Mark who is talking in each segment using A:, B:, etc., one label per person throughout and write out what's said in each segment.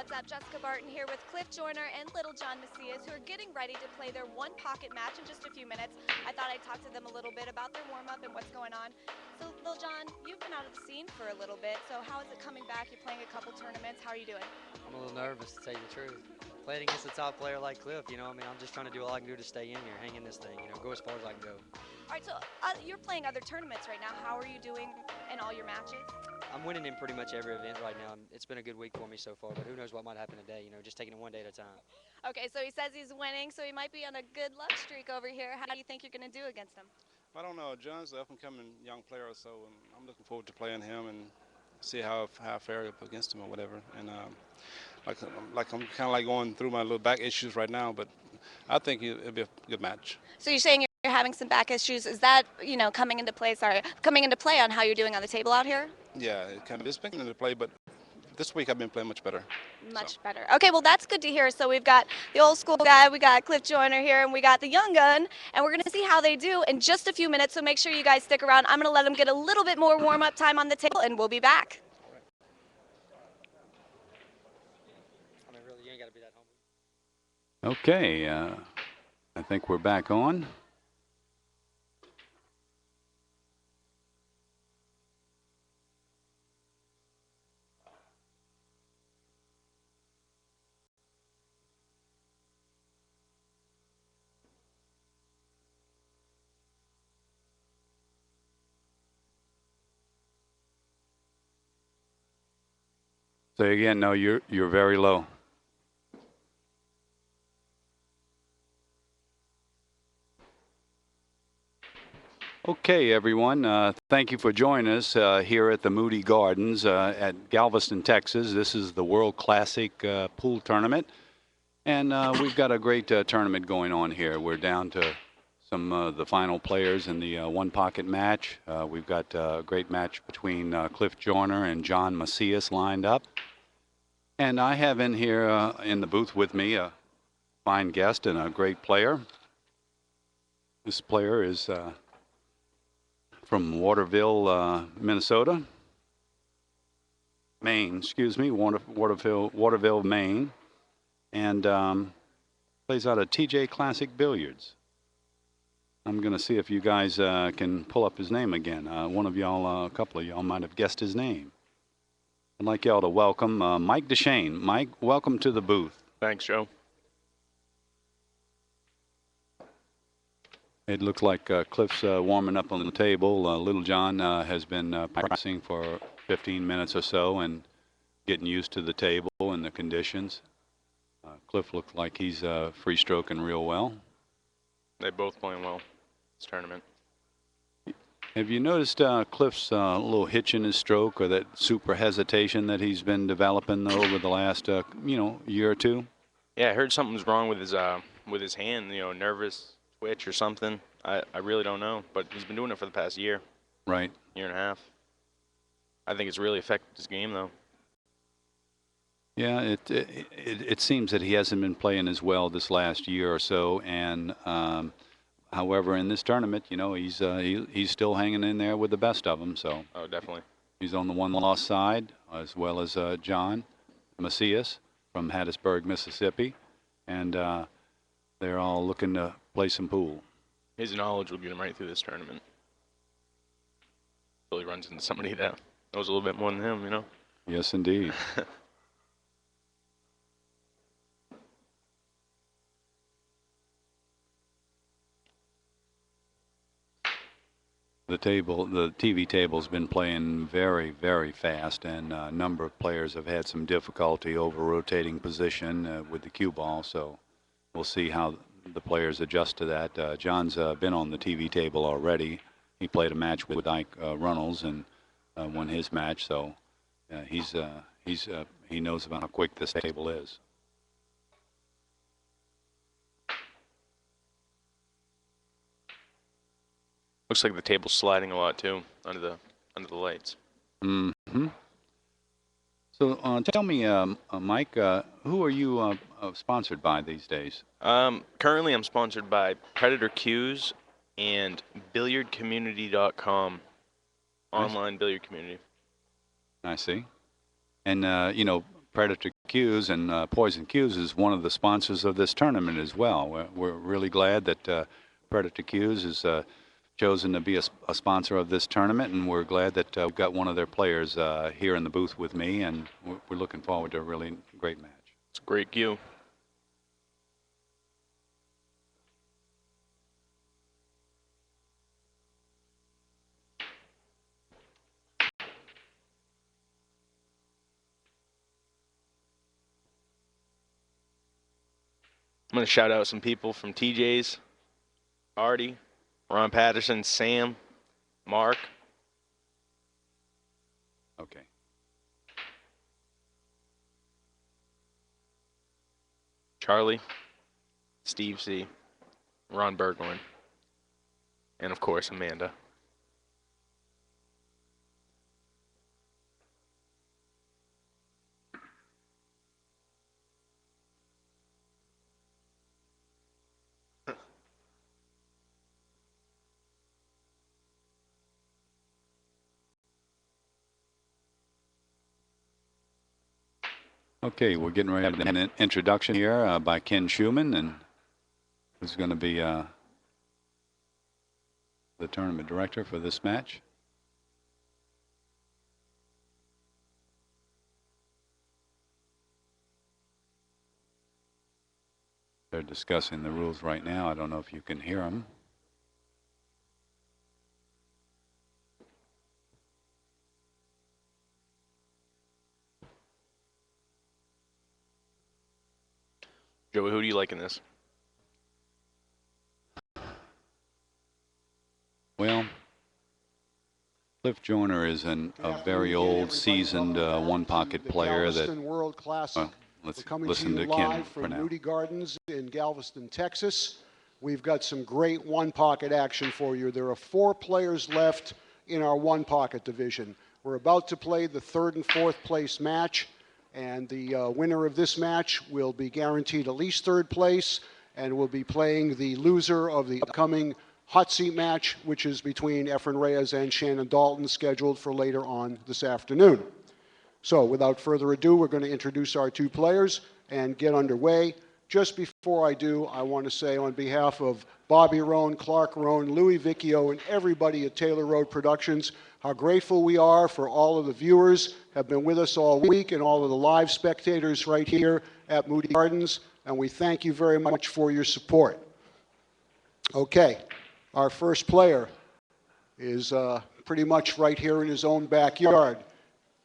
A: what's up? Jessica Barton here with Cliff Joyner and Little John Macias, who are getting ready to play their one pocket match in just a few minutes. I thought I'd talk to them a little bit about their warm-up and what's going on. So, Little John, you've been out of the scene for a little bit, so how is it coming back? You're playing a couple tournaments. How are you doing?
B: I'm a little nervous, to tell you the truth. Playing against a top player like Cliff, you know, I mean, I'm just trying to do all I can do to stay in here, hang in this thing, you know, go as far as I can go.
A: All right, so you're playing other tournaments right now. How are you doing in all your matches?
B: I'm winning in pretty much every event right now. It's been a good week for me so far, but who knows what might happen today, you know, just taking it one day at a time.
A: Okay, so he says he's winning, so he might be on a good luck streak over here. How do you think you're going to do against him?
C: I don't know. John's an up-and-coming young player, so I'm looking forward to playing him and see how I fare up against him or whatever. And like I'm kind of like going through my little back issues right now, but I think it'll be a good match.
A: So you're saying you're having some back issues. Is that, you know, coming into play on how you're doing on the table out here?
C: Yeah, it's been into play, but this week I've been playing much better.
A: Much better. Okay, well, that's good to hear. So we've got the old school guy, we got Cliff Joyner here, and we got the young gun, and we're going to see how they do in just a few minutes, so make sure you guys stick around. I'm going to let them get a little bit more warm-up time on the table, and we'll be back.
B: I mean, really, you ain't got to be that humble.
D: Okay, I think we're back on. Say again, no, you're very low. Okay, everyone, thank you for joining us here at the Moody Gardens at Galveston, Texas. This is the World Classic Pool Tournament, and we've got a great tournament going on here. We're down to some of the final players in the one-pocket match. We've got a great match between Cliff Joyner and John Macias lined up. And I have in here in the booth with me a fine guest and a great player. This player is from Waterville, Minnesota. Maine, excuse me, Waterville, Maine. And plays out of TJ Classic Billiards. I'm going to see if you guys can pull up his name again. One of y'all, a couple of y'all might have guessed his name. I'd like y'all to welcome Mike DeShane. Mike, welcome to the booth.
E: Thanks, Joe.
D: It looks like Cliff's warming up on the table. Little John has been practicing for 15 minutes or so and getting used to the table and the conditions. Cliff looks like he's free stroking real well.
E: They both playing well this tournament.
D: Have you noticed Cliff's little hitch in his stroke, or that super hesitation that he's been developing over the last, year or two?
E: Yeah, I heard something's wrong with his hand. You know, nervous twitch or something. I really don't know, but he's been doing it for the past year.
D: Right.
E: Year and a half. I think it's really affected his game, though.
D: Yeah, it seems that he hasn't been playing as well this last year or so, and however, in this tournament, you know, he's still hanging in there with the best of them. So.
E: Oh, definitely.
D: He's on the one-loss side, as well as John Macias from Hattiesburg, Mississippi, and they're all looking to play some pool.
E: His knowledge will get him right through this tournament. Until he runs into somebody that knows a little bit more than him, you know.
D: Yes, indeed. The TV table's been playing very, very fast, and a number of players have had some difficulty over rotating position with the cue ball, so we'll see how the players adjust to that. John's been on the TV table already. He played a match with Ike Runnels and won his match, so he knows about how quick this table is.
E: Looks like the table's sliding a lot too under the lights.
D: Mm-hmm. So tell me, Mike, who are you sponsored by these days?
E: Currently, I'm sponsored by Predator Cues and BilliardCommunity.com, online billiard community.
D: I see. And you know, Predator Cues, and Poison Cues is one of the sponsors of this tournament as well. We're really glad that Predator Cues has chosen to be a sponsor of this tournament, and we're glad that we've got one of their players here in the booth with me, and we're looking forward to a really great match.
E: It's a great cue. I'm going to shout out some people from TJ's, Artie, Ron Patterson, Sam, Mark.
D: Okay.
E: Charlie, Steve C., Ron Burgoyne, and of course Amanda.
D: Okay, we're getting ready to have an introduction here by Ken Schumann, and who's going to be the tournament director for this match. They're discussing the rules right now. I don't know if you can hear them.
E: Joey, who do you like in this?
D: Well, Cliff Joyner is a very old, seasoned one-pocket player that.
F: Galveston World Classic.
D: Let's
F: coming
D: listen
F: to you
D: to Ken
F: live
D: for
F: from
D: now.
F: Moody Gardens in Galveston, Texas. We've got some great one-pocket action for you. There are 4 players left in our one-pocket division. We're about to play the 3rd and 4th place match, and the winner of this match will be guaranteed at least 3rd place, and will be playing the loser of the upcoming hot seat match, which is between Efren Reyes and Shannon Dalton, scheduled for later on this afternoon. So without further ado, we're going to introduce our 2 players and get underway. Just before I do, I want to say on behalf of Bobby Roan, Clark Roan, Louis Vicchio, and everybody at Taylor Road Productions, how grateful we are for all of the viewers who have been with us all week and all of the live spectators right here at Moody Gardens, and we thank you very much for your support. Okay, our first player is pretty much right here in his own backyard.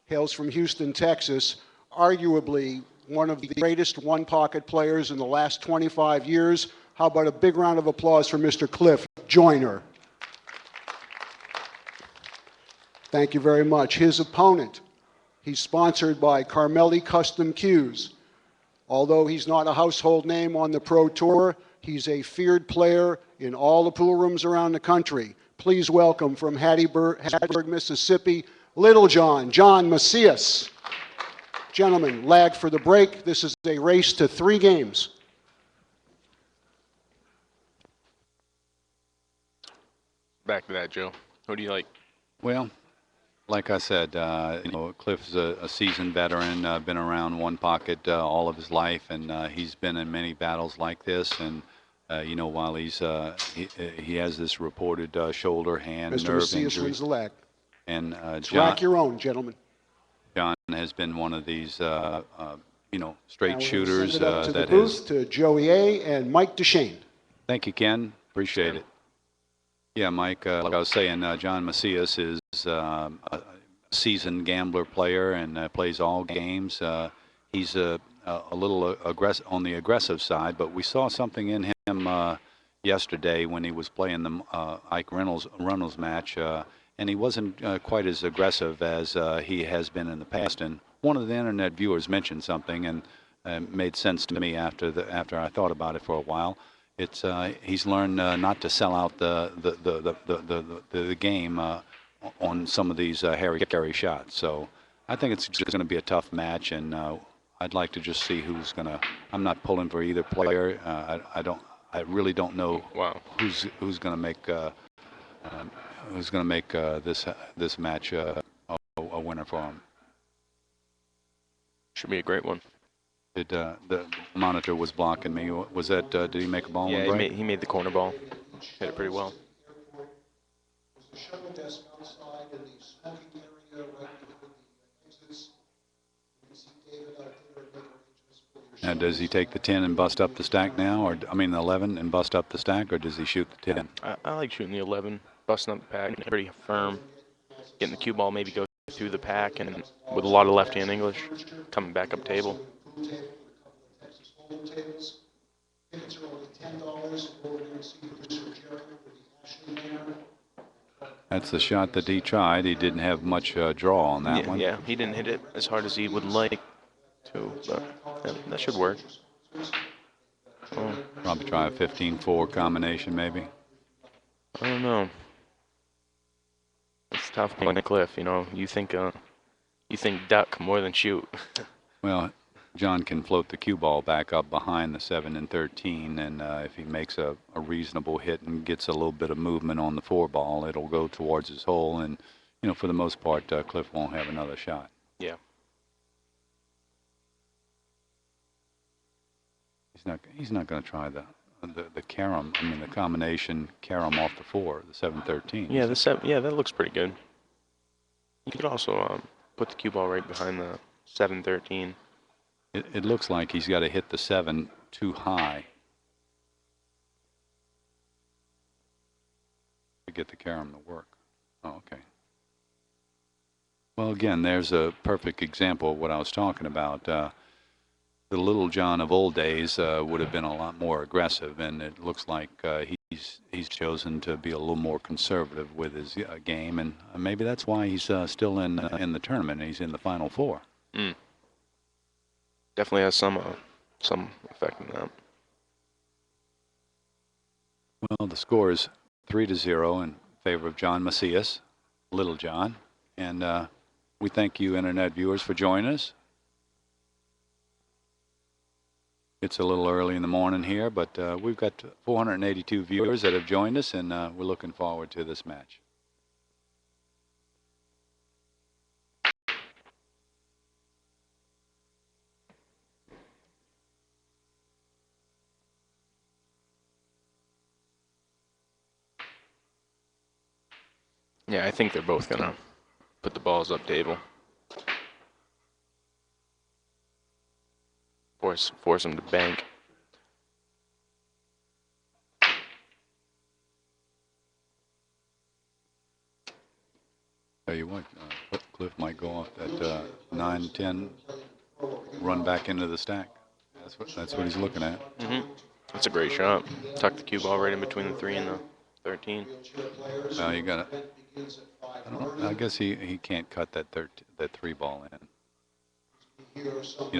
F: Hails from Houston, Texas, arguably one of the greatest one-pocket players in the last 25 years. How about a big round of applause for Mr. Cliff Joyner? Thank you very much. His opponent, he's sponsored by Carmelli Custom Cues. Although he's not a household name on the Pro Tour, he's a feared player in all the pool rooms around the country. Please welcome from Hattiesburg, Mississippi, Little John Macias. Gentlemen, lag for the break. This is a race to 3 games.
E: Back to that, Joe. Who do you like?
D: Well, like I said, Cliff's a seasoned veteran, been around one pocket all of his life, and he's been in many battles like this. And while he has this reported shoulder, hand,
F: Mr.
D: nerve
F: Macias
D: injury.
F: wins the lag.
D: And
F: Track your own, gentlemen.
D: John has been one of these, straight
F: Now
D: shooters
F: send it up to the
D: that
F: booth
D: has.
F: to Joey A. and Mike DeShane.
D: Thank you, Ken. Appreciate it. Yeah, Mike, like I was saying, John Macias is a seasoned gambler player and plays all games. He's a little on the aggressive side, but we saw something in him yesterday when he was playing the Ike Reynolds match, and he wasn't quite as aggressive as he has been in the past. And one of the internet viewers mentioned something, and made sense to me after I thought about it for a while. It's he's learned not to sell out the game on some of these hairy shots. So I think it's just going to be a tough match, and I'd like to just see who's going to. I'm not pulling for either player. I really don't know who's going to make this match a winner for him.
E: Should be a great one.
D: Did the monitor was blocking me? Was that? Did he make a ball
E: Yeah,
D: one break?
E: he made the corner ball. Hit it pretty well.
D: And does he take the 10 and bust up the stack now, or I mean the 11 and bust up the stack, or does he shoot the 10?
E: I like shooting the 11, busting up the pack, pretty firm, getting the cue ball, maybe go through the pack, and with a lot of left-hand English, coming back up table.
D: That's the shot that he tried. He didn't have much draw on that one.
E: Yeah, he didn't hit it as hard as he would like to, but that should work. Oh,
D: Probably try a 15-4 combination, maybe.
E: I don't know. It's tough playing a cliff, you know. You think duck more than shoot.
D: Well, John can float the cue ball back up behind the 7 and 13, and if he makes a reasonable hit and gets a little bit of movement on the 4 ball, it'll go towards his hole, and you know, for the most part, Cliff won't have another shot.
E: Yeah.
D: He's not going to try the carom. I mean the combination carom off the 4, the 7-13.
E: Yeah, the 7. Yeah, that looks pretty good. You could also put the cue ball right behind the 7-13.
D: It looks like he's got to hit the 7 too high to get the carom to work. Oh, okay. Well, again, there's a perfect example of what I was talking about. The Little John of old days would have been a lot more aggressive, and it looks like he's chosen to be a little more conservative with his game, and maybe that's why he's still in the tournament. He's in the Final Four.
E: Mm. Definitely has some effect on that.
D: Well, the score is 3-0 in favor of John Macias, Little John, and we thank you, internet viewers, for joining us. It's a little early in the morning here, but we've got 482 viewers that have joined us, and we're looking forward to this match.
E: Yeah, I think they're both gonna put the balls up table. Force them to bank.
D: Tell you what, Cliff might go off that 9-10, run back into the stack. That's what he's looking at.
E: Mm-hmm. That's a great shot. Tuck the cue ball right in between the 3 and the 13.
D: You got it. I guess he can't cut that 3 ball in. You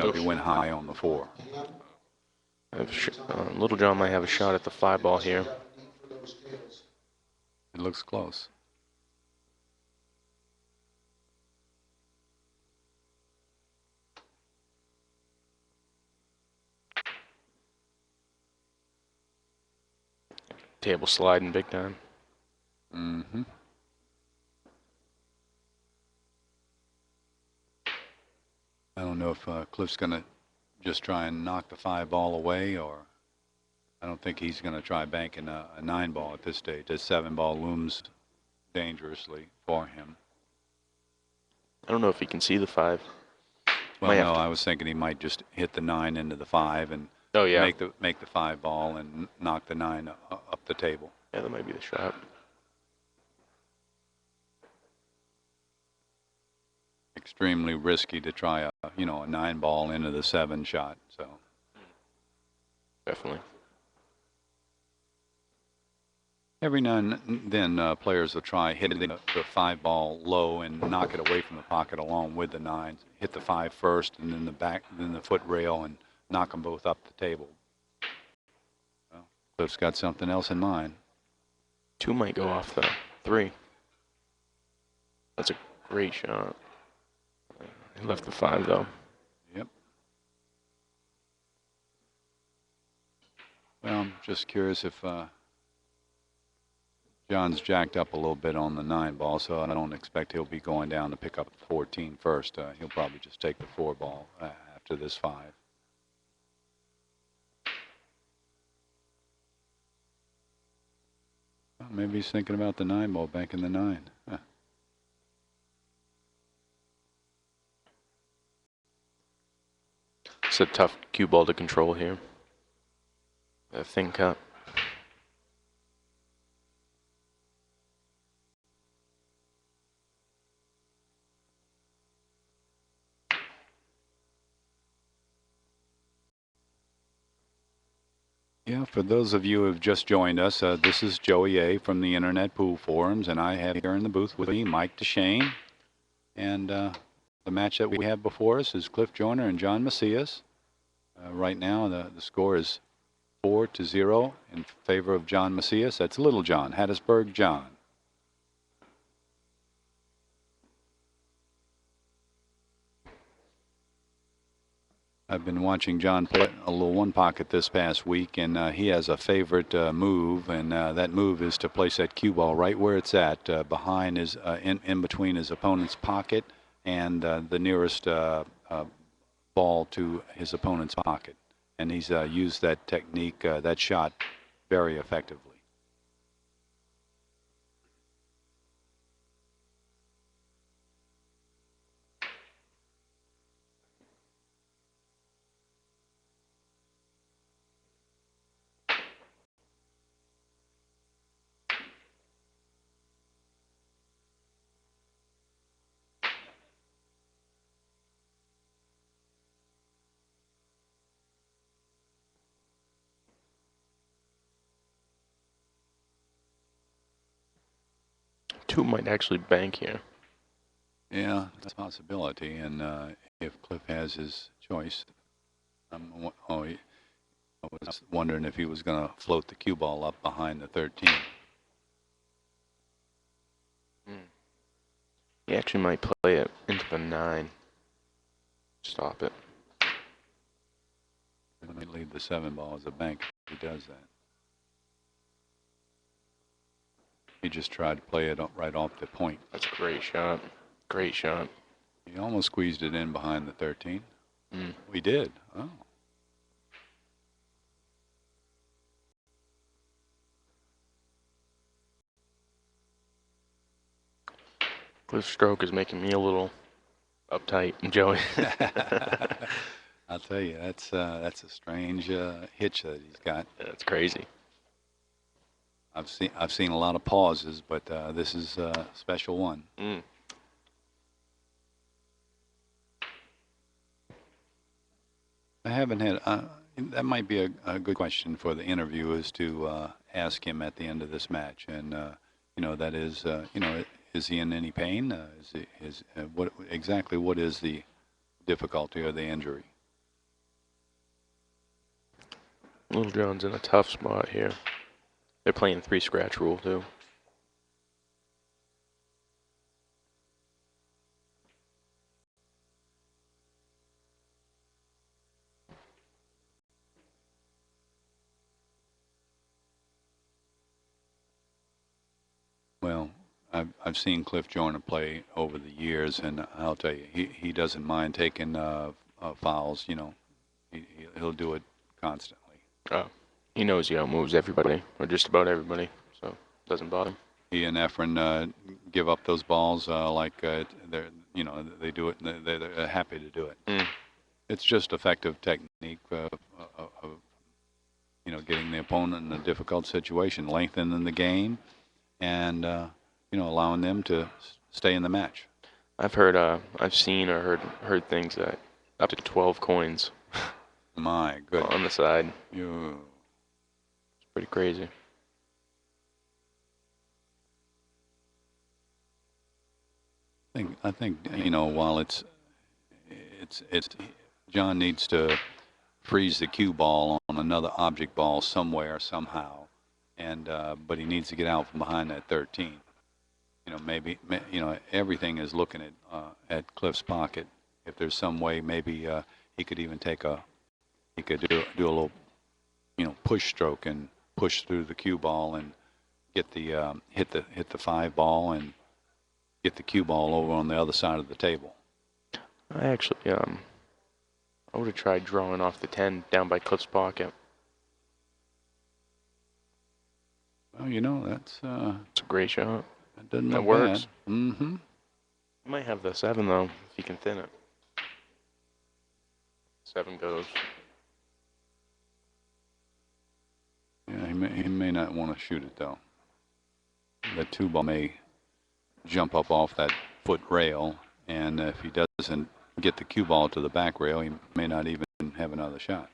D: know, if he went high on the 4.
E: Little John might have a shot at the 5 ball here.
D: It looks close.
E: Table sliding big time.
D: Mm-hmm. I don't know if Cliff's going to just try and knock the 5 ball away, or I don't think he's going to try banking a 9 ball at this stage. That 7 ball looms dangerously for him.
E: I don't know if he can see the 5.
D: Well, no, I was thinking he might just hit the 9 into the 5 and make the 5 ball and knock the 9 up the table.
E: Yeah, that might be the shot.
D: Extremely risky to try a 9 ball into the 7 shot. So
E: definitely.
D: Every now and then, players will try hitting the 5 ball low and knock it away from the pocket along with the 9. Hit the 5 first, and then the foot rail, and knock them both up the table. Well, Cliff's got something else in mind.
E: 2 might go off the 3. That's a great shot. He left the 5 though.
D: Yep. Well, I'm just curious if John's jacked up a little bit on the 9 ball, so I don't expect he'll be going down to pick up 14 first. He'll probably just take the 4 ball after this 5. Maybe he's thinking about the 9 ball, banking the 9. Huh.
E: It's a tough cue ball to control here. A thin cut.
D: Yeah, for those of you who have just joined us, this is Joey A. from the Internet Pool Forums, and I have here in the booth with me Mike DeShane. And the match that we have before us is Cliff Joyner and John Macias. Right now, the score is 4-0 in favor of John Macias. That's Little John, Hattiesburg John. I've been watching John play a little one pocket this past week, and he has a favorite move, and that move is to place that cue ball right where it's at, behind his, in between his opponent's pocket and the nearest ball to his opponent's pocket. And he's used that technique, that shot, very effectively.
E: Two might actually bank here.
D: Yeah, that's a possibility. And if Cliff has his choice, I was wondering if he was going to float the cue ball up behind the 13.
E: He actually might play it into the 9. Stop it.
D: He might leave the 7 ball as a bank if he does that. He just tried to play it right off the point.
E: That's a great shot. Great shot.
D: He almost squeezed it in behind the 13.
E: Mm.
D: We did. Oh.
E: Cliff's stroke is making me a little uptight, Joey.
D: I'll tell you, that's a strange hitch that he's got.
E: That's crazy.
D: I've seen a lot of pauses, but this is a special one.
E: Mm.
D: I haven't had. That might be a good question for the interviewers to ask him at the end of this match, and that is, is he in any pain? What exactly? What is the difficulty or the injury?
E: Little John's in a tough spot here. They're playing 3 scratch rule too.
D: Well, I've seen Cliff Joyner play over the years, and I'll tell you, he doesn't mind taking fouls. He'll do it constantly.
E: Oh, he knows he outmoves everybody, or just about everybody, so it doesn't bother him.
D: He and Efren give up those balls like they do it. They're happy to do it.
E: Mm.
D: It's just effective technique of getting the opponent in a difficult situation, lengthening the game, and allowing them to stay in the match.
E: I've seen or heard things that up to 12 coins.
D: My goodness.
E: On the side.
D: You.
E: It's pretty crazy.
D: I think while it's John needs to freeze the cue ball on another object ball somewhere somehow, and but he needs to get out from behind that 13. Maybe everything is looking at Cliff's pocket. If there's some way, maybe he could even do a little push stroke and push through the cue ball and get the hit the 5 ball and get the cue ball over on the other side of the table.
E: I actually I would have tried drawing off the 10 down by Cliff's pocket.
D: Oh, you know,
E: It's a great shot.
D: that doesn't
E: That
D: look
E: works.
D: bad. Mm-hmm.
E: You might have the 7 though, if you can thin it. 7 goes.
D: Yeah, he may not want to shoot it though. That 2 ball may jump up off that foot rail, and if he doesn't get the cue ball to the back rail, he may not even have another shot.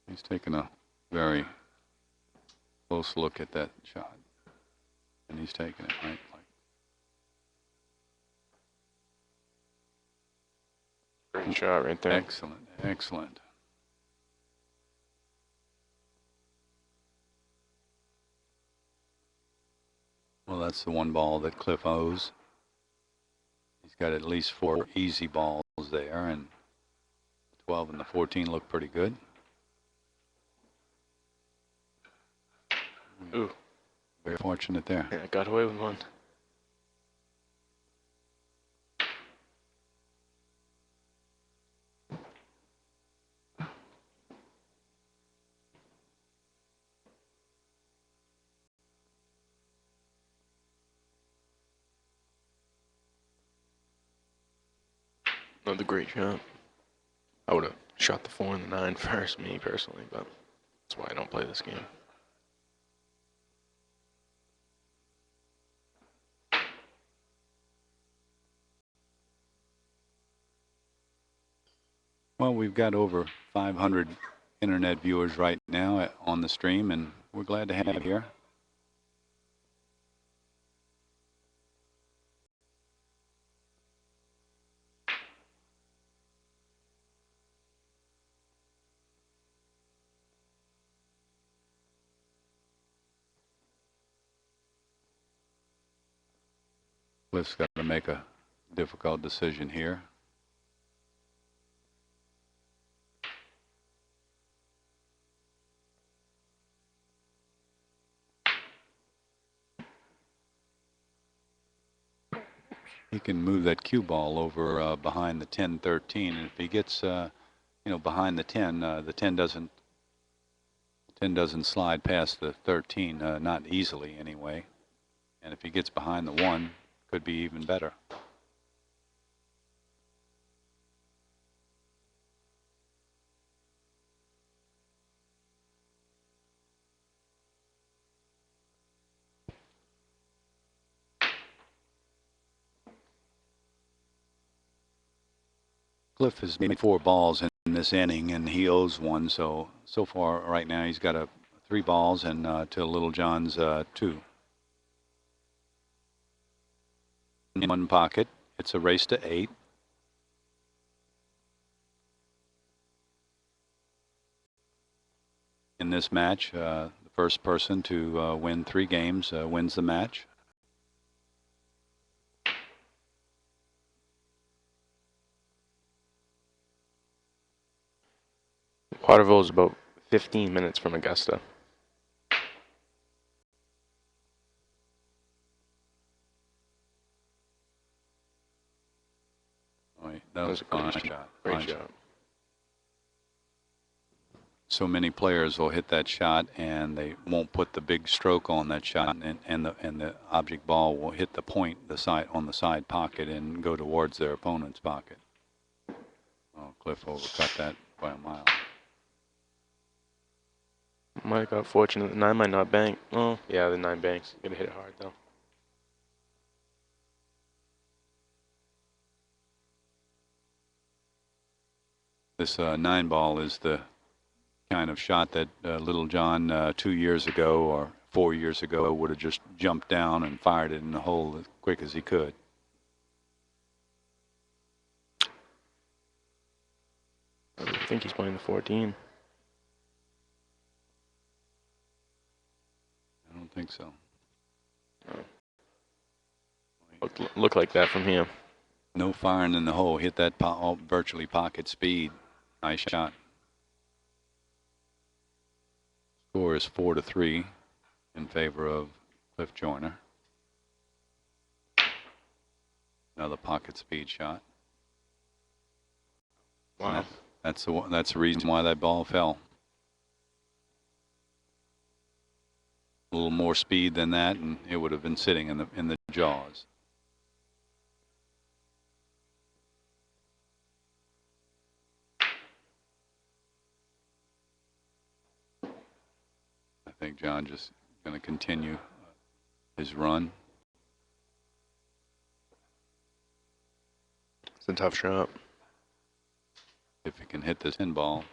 D: He's taking a very close look at that shot, and he's taking it right.
E: Great shot right there.
D: Excellent, excellent. Well, that's the 1 ball that Cliff owes. He's got at least 4 easy balls there, and the 12 and the 14 look pretty good.
E: Ooh.
D: Very fortunate there.
E: Yeah, I got away with one. Another great shot. I would have shot the 4 and the 9 first, me personally, but that's why I don't play this game.
D: Well, we've got over 500 internet viewers right now on the stream, and we're glad to have you here. Cliff's got to make a difficult decision here. He can move that cue ball over behind the 10-13, and if he gets, behind the 10 doesn't slide past the 13, not easily anyway. And if he gets behind the 1, could be even better. Cliff has made 4 balls in this inning, and he owes 1. So far right now he's got 3 balls and to Little John's 2. In 1 pocket, it's a race to 8. In this match, the first person to win 3 games wins the match.
E: Waterville is about 15 minutes from Augusta.
D: That was a fine shot.
E: Great shot.
D: So many players will hit that shot, and they won't put the big stroke on that shot, and the object ball will hit the point, on the side pocket, and go towards their opponent's pocket. Oh, Cliff overcut that by a mile.
E: Might have got fortunate. The 9 might not bank. Oh, yeah, the 9 banks. Gotta hit it hard though.
D: This 9 ball is the kind of shot that Little John 2 years ago or 4 years ago would have just jumped down and fired it in the hole as quick as he could.
E: I think he's playing the 14.
D: I don't think so.
E: Oh. Look like that from here.
D: No firing in the hole. Hit that virtually pocket speed. Nice shot. Score is 4-3. in favor of Cliff Joyner. Another pocket speed shot.
E: Wow.
D: That's the reason why that ball fell. A little more speed than that, and it would have been sitting in the jaws. I think John just going to continue his run.
E: It's a tough shot.
D: If he can hit this in ball.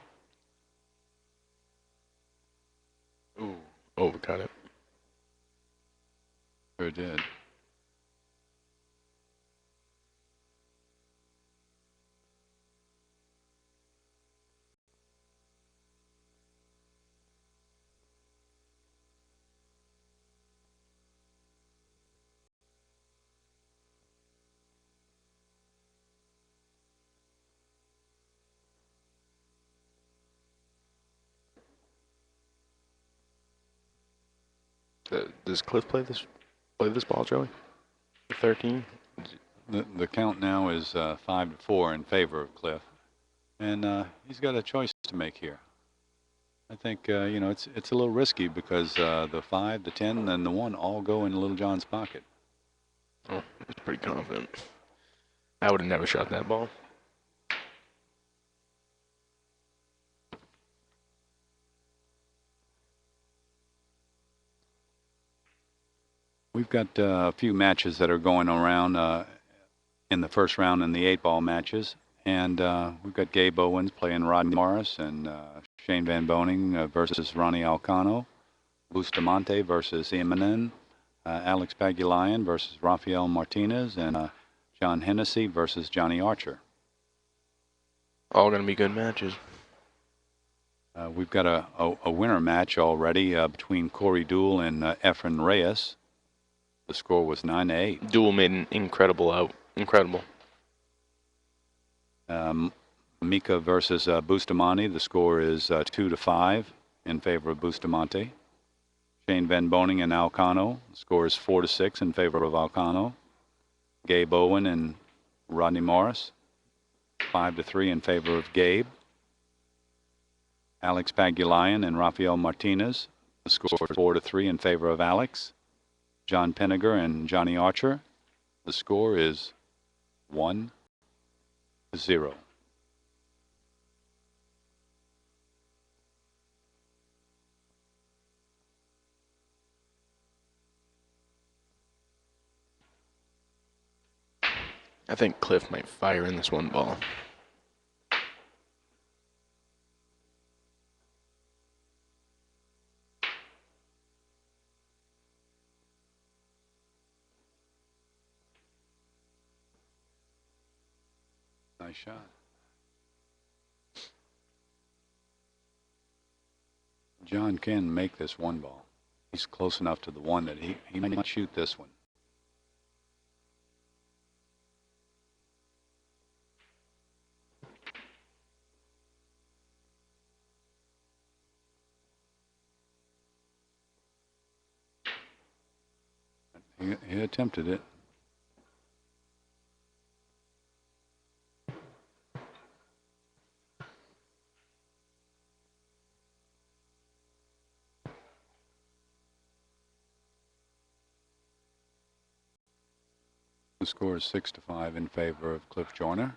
E: Ooh, overcut it.
D: Sure did.
E: Does Cliff play this ball, Joey? 13.
D: The count now is 5-4 in favor of Cliff, and he's got a choice to make here. I think you know it's a little risky because the 5, the 10, and the 1 all go in Little John's pocket.
E: Oh, he's pretty confident. I would have never shot that ball.
D: We've got a few matches that are going around in the first round in the 8-ball matches. And we've got Gabe Owens playing Rodney Morris and Shane Van Boning versus Ronnie Alcano. Bustamante versus Eminem. Alex Pagulayan versus Rafael Martinez. And John Hennessy versus Johnny Archer.
E: All going to be good matches.
D: We've got a winner match already between Corey Dool and Efren Reyes. The score was 9-8.
E: Duel made an incredible out. Incredible.
D: Mika versus Bustamante. The score is 2-5 in favor of Bustamante. Shane Van Boning and Alcano. The score is 4-6 in favor of Alcano. Gabe Owen and Rodney Morris. 5-3 in favor of Gabe. Alex Pagulayan and Rafael Martinez. The score is 4-3 in favor of Alex. John Penniger and Johnny Archer. The score is 1-0.
E: I think Cliff might fire in this one ball.
D: Nice shot. John can make this one ball. He's close enough to the one that he might shoot this one. He attempted it. The score is 6-5 in favor of Cliff Joyner.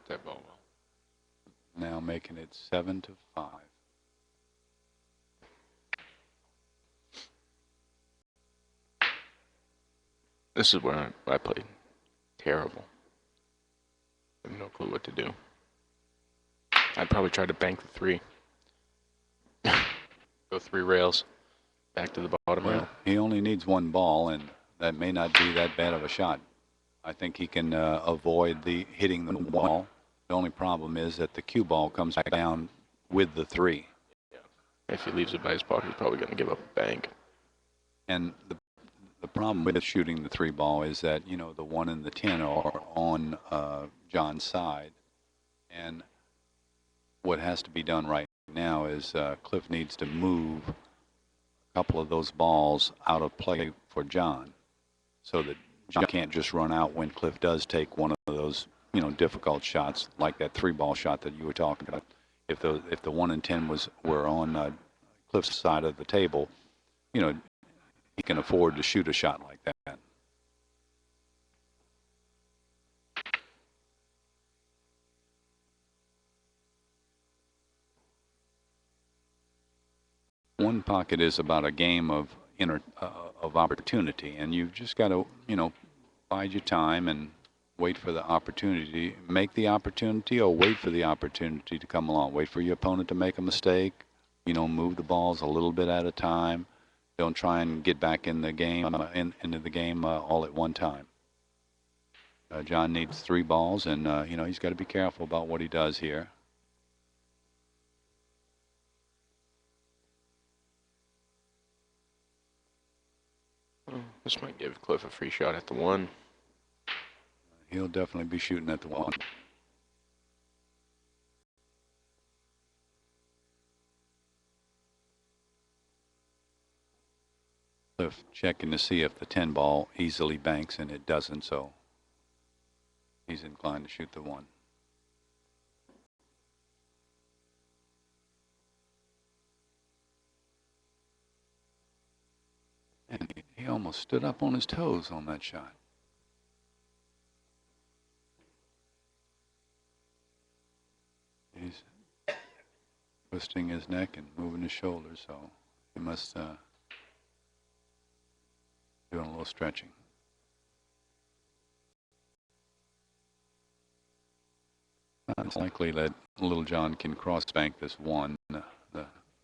E: That ball.
D: Now making it 7-5.
E: This is where I played terrible. I have no clue what to do. I'd probably try to bank the 3. Go 3 rails. Back to the bottom rail.
D: He only needs one ball, and that may not be that bad of a shot. I think he can avoid hitting the wall. The only problem is that the cue ball comes back down with the 3.
E: Yeah. If he leaves it by his pocket, he's probably going to give up a bank.
D: And the problem with shooting the 3 ball is that, you know, the 1 and the 10 are on John's side. And what has to be done right now is Cliff needs to move a couple of those balls out of play for John, so that John can't just run out when Cliff does take one of those, difficult shots, like that 3-ball shot that you were talking about. If the 1 and 10 were on Cliff's side of the table, he can afford to shoot a shot like that. One pocket is about a game of opportunity, and you've just got to, bide your time and wait for the opportunity. Make the opportunity, or wait for the opportunity to come along. Wait for your opponent to make a mistake. Move the balls a little bit at a time. Don't try and get back in the game into the game all at one time. John needs 3 balls, and he's got to be careful about what he does here.
E: This might give Cliff a free shot at the 1.
D: He'll definitely be shooting at the 1. Cliff checking to see if the 10 ball easily banks, and it doesn't, so he's inclined to shoot the 1. And he almost stood up on his toes on that shot. He's twisting his neck and moving his shoulders, so he must doing a little stretching. It's likely that Little John can cross bank this 1,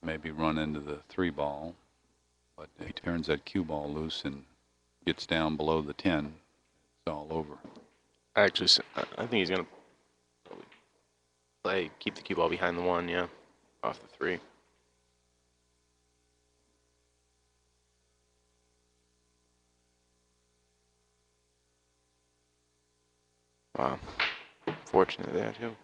D: maybe run into the 3 ball, but he turns that cue ball loose and gets down below the 10. It's all over.
E: I think he's gonna keep the cue ball behind the 1, yeah, off the 3. Wow, fortunate there too.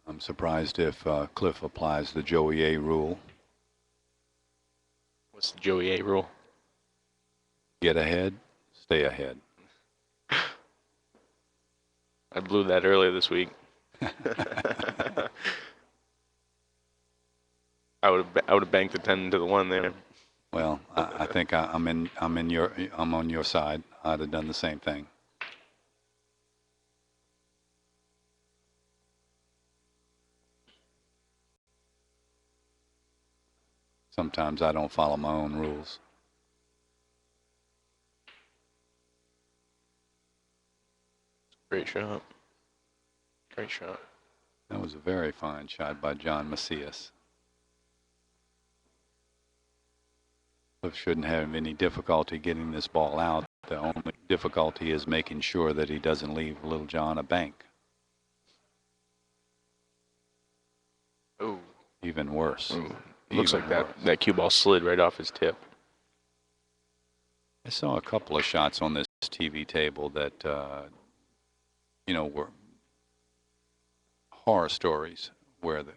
D: I'm surprised if Cliff applies the Joey A rule.
E: What's the Joey A rule?
D: Get ahead, stay ahead.
E: I blew that earlier this week. I would have banked the 10 to the 1 there.
D: Well, I think I'm on your side. I'd have done the same thing. Sometimes I don't follow my own rules.
E: Great shot. Great shot.
D: That was a very fine shot by John Macias. Cliff shouldn't have any difficulty getting this ball out. The only difficulty is making sure that he doesn't leave Little John a bank.
E: Ooh.
D: Even worse.
E: Ooh. Looks like that cue ball slid right off his tip.
D: I saw a couple of shots on this TV table that, were horror stories where the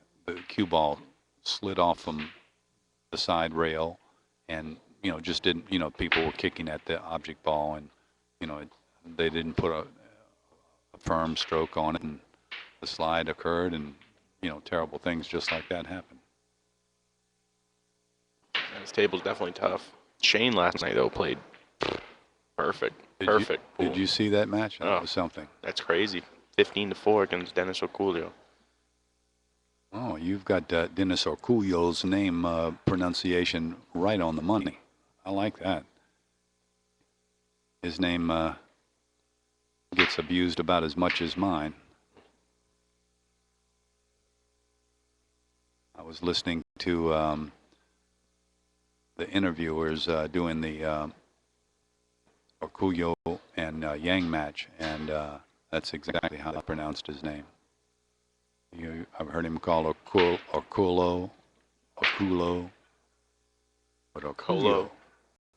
D: cue ball slid off from the side rail and, just didn't, people were kicking at the object ball and, they didn't put a firm stroke on it and the slide occurred and, terrible things just like that happened.
E: This table's definitely tough. Shane last night, though, played perfect. Perfect.
D: Did you see that match? That was something.
E: That's crazy. 15-4 against Dennis Oculio.
D: Oh, you've got Dennis Orculio's name pronunciation right on the money. I like that. His name gets abused about as much as mine. I was listening to the interviewers doing the Orculio and Yang match, and that's exactly how I pronounced his name. I've heard him called Orculo, but Orculio.
E: Colo.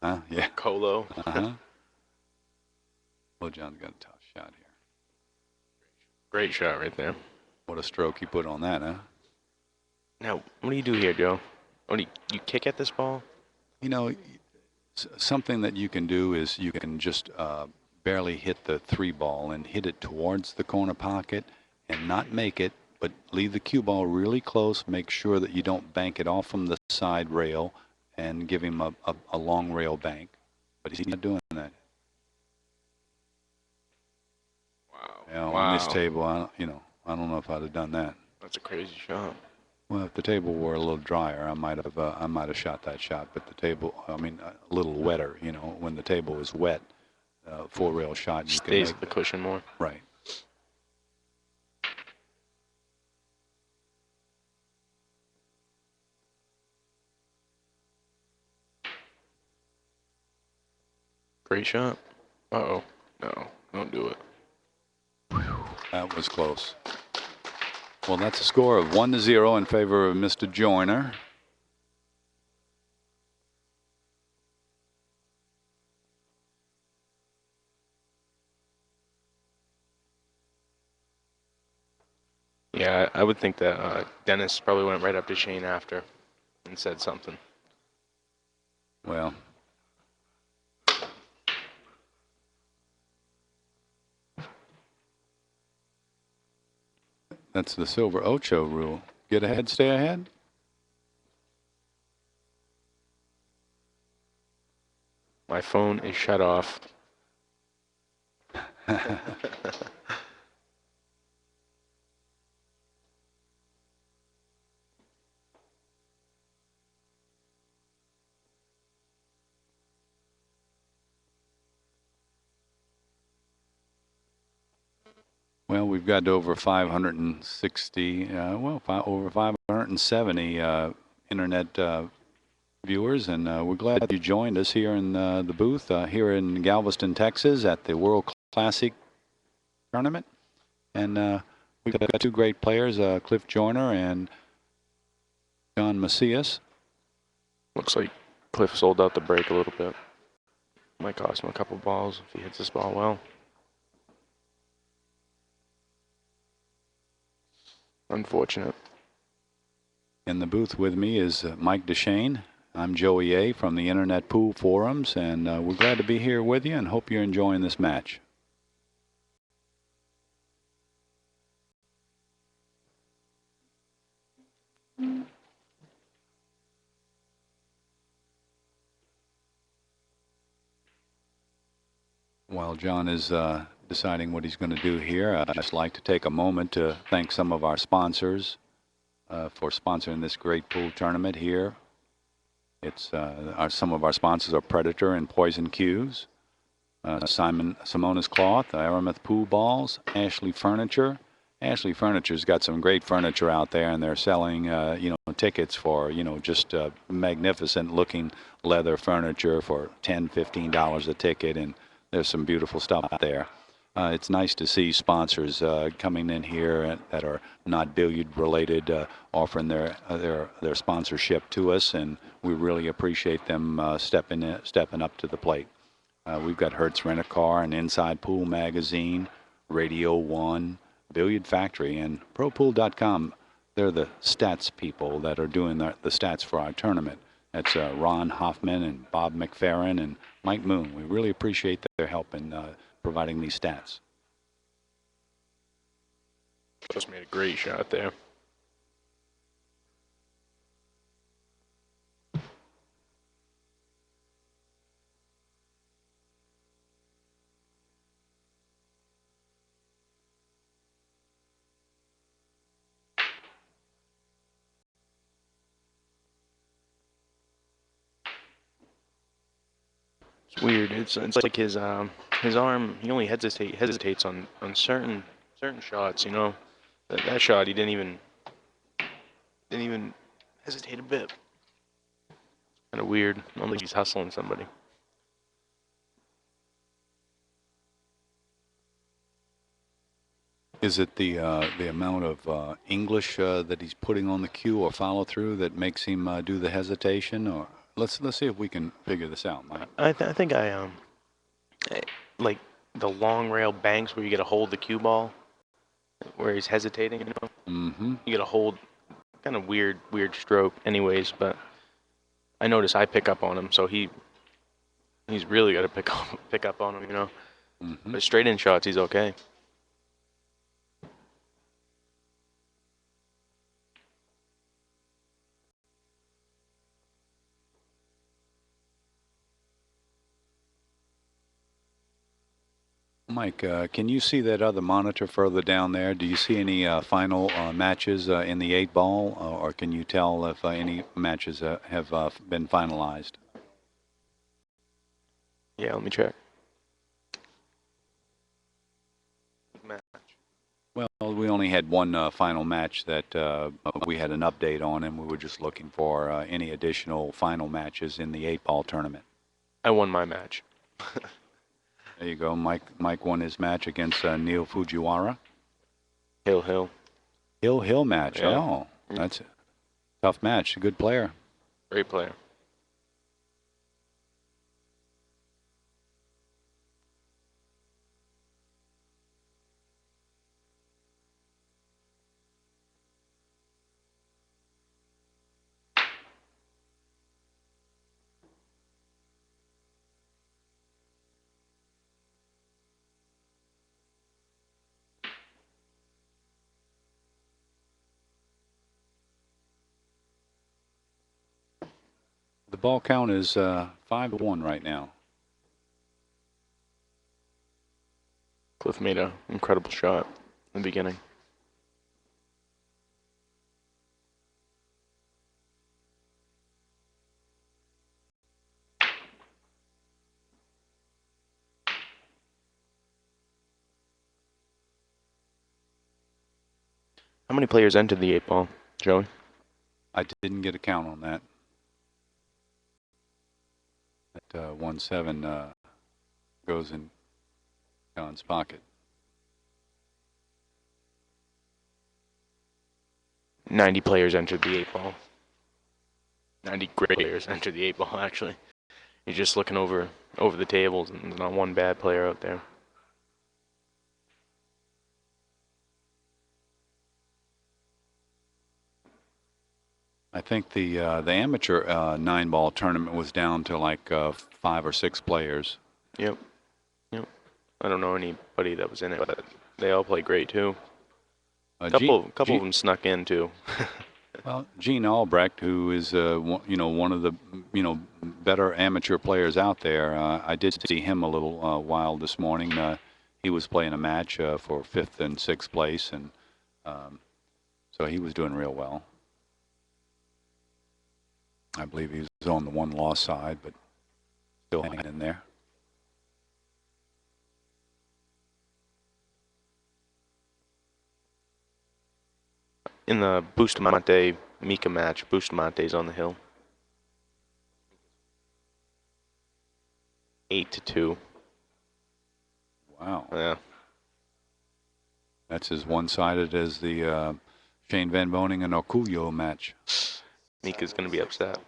D: Huh? Yeah.
E: Colo.
D: Uh-huh. Little John's got a tough shot here.
E: Great shot right there.
D: What a stroke he put on that, huh?
E: Now, what do you do here, Joe? What do you kick at this ball?
D: You know, something that you can do is you can just barely hit the 3 ball and hit it towards the corner pocket and not make it, but leave the cue ball really close. Make sure that you don't bank it off from the side rail and give him a long rail bank. But he's not doing that.
E: Wow.
D: Yeah,
E: wow.
D: on this table, I don't know if I'd have done that.
E: That's a crazy shot.
D: Well, if the table were a little drier, I might have shot that shot. But the table, I mean, a little wetter. You know, when the table is wet, 4-rail shot. You
E: Stays
D: can
E: at the cushion more.
D: Right.
E: Great shot. Uh-oh. No, don't do it.
D: That was close. Well, that's a score of 1-0 in favor of Mr. Joyner.
E: Yeah, I would think that Dennis probably went right up to Shane after and said something.
D: Well, that's the Silver Ocho rule. Get ahead, stay ahead.
E: My phone is shut off.
D: Well, we've got over 560, over 570 internet viewers, and we're glad you joined us here in the booth here in Galveston, Texas at the World Classic Tournament. And we've got 2 great players, Cliff Joyner and John Macias.
E: Looks like Cliff sold out the break a little bit. Might cost him a couple balls if he hits this ball well. Unfortunate.
D: In the booth with me is Mike Deshane. I'm Joey A. from the Internet Pool Forums, and we're glad to be here with you and hope you're enjoying this match. While John is deciding what he's going to do here, I'd just like to take a moment to thank some of our sponsors for sponsoring this great pool tournament here. It's some of our sponsors are Predator and Poison Cues, Simona's Cloth, Aramith Pool Balls, Ashley Furniture. Ashley Furniture's got some great furniture out there, and they're selling tickets for just magnificent looking leather furniture for $10, $15 a ticket, and there's some beautiful stuff out there. It's nice to see sponsors coming in here that are not billiard related, offering their sponsorship to us, and we really appreciate them stepping up to the plate. We've got Hertz Rent a Car and Inside Pool Magazine, Radio 1, Billiard Factory, and ProPool.com. They're the stats people that are doing the stats for our tournament. That's Ron Hoffman and Bob McFerrin and Mike Moon. We really appreciate their help in providing these stats.
E: Just made a great shot there. It's weird. It's like his arm. He only hesitates on certain shots. That shot he didn't even hesitate a bit. Kind of weird. Normally he's hustling somebody.
D: Is it the amount of English that he's putting on the cue or follow through that makes him do the hesitation? Or let's see if we can figure this out, Mike.
E: I think like the long rail banks where you get to hold the cue ball, where he's hesitating. You know,
D: Mm-hmm.
E: you get to hold. Kind of weird stroke, anyways. But I notice I pick up on him, so he's really got to pick up on him. You know,
D: Mm-hmm.
E: but straight in shots, he's okay.
D: Mike, can you see that other monitor further down there? Do you see any final matches in the 8-ball, or can you tell if any matches have been finalized?
E: Yeah, let me check. Match.
D: Well, we only had one final match that we had an update on, and we were just looking for any additional final matches in the 8-ball tournament.
E: I won my match.
D: There you go. Mike won his match against Neil Fujiwara.
E: Hill.
D: Hill match.
E: Yeah.
D: Oh, that's a tough match. A good player.
E: Great player.
D: The ball count is 5-1 right now.
E: Cliff made an incredible shot in the beginning. How many players entered the 8-ball, Joey?
D: I didn't get a count on that. That 1-7 goes in John's pocket.
E: 90 players entered the 8-ball. 90 great players entered the 8-ball, actually. You're just looking over the tables, and there's not one bad player out there.
D: I think the amateur 9-ball tournament was down to like 5 or 6 players.
E: Yep. I don't know anybody that was in it, but they all play great too. A couple of them snuck in too.
D: Well, Gene Albrecht, who is one of the better amateur players out there, I did see him a little while this morning. He was playing a match for 5th and 6th place, and so he was doing real well. I believe he was on the 1-loss side, but still hanging in there.
E: In the Bustamante Mika match, Bustamante's on the hill. 8-2.
D: Wow.
E: Yeah.
D: That's as one-sided as the Shane Van Boning and Okuyo match.
E: Mika's going to be upset.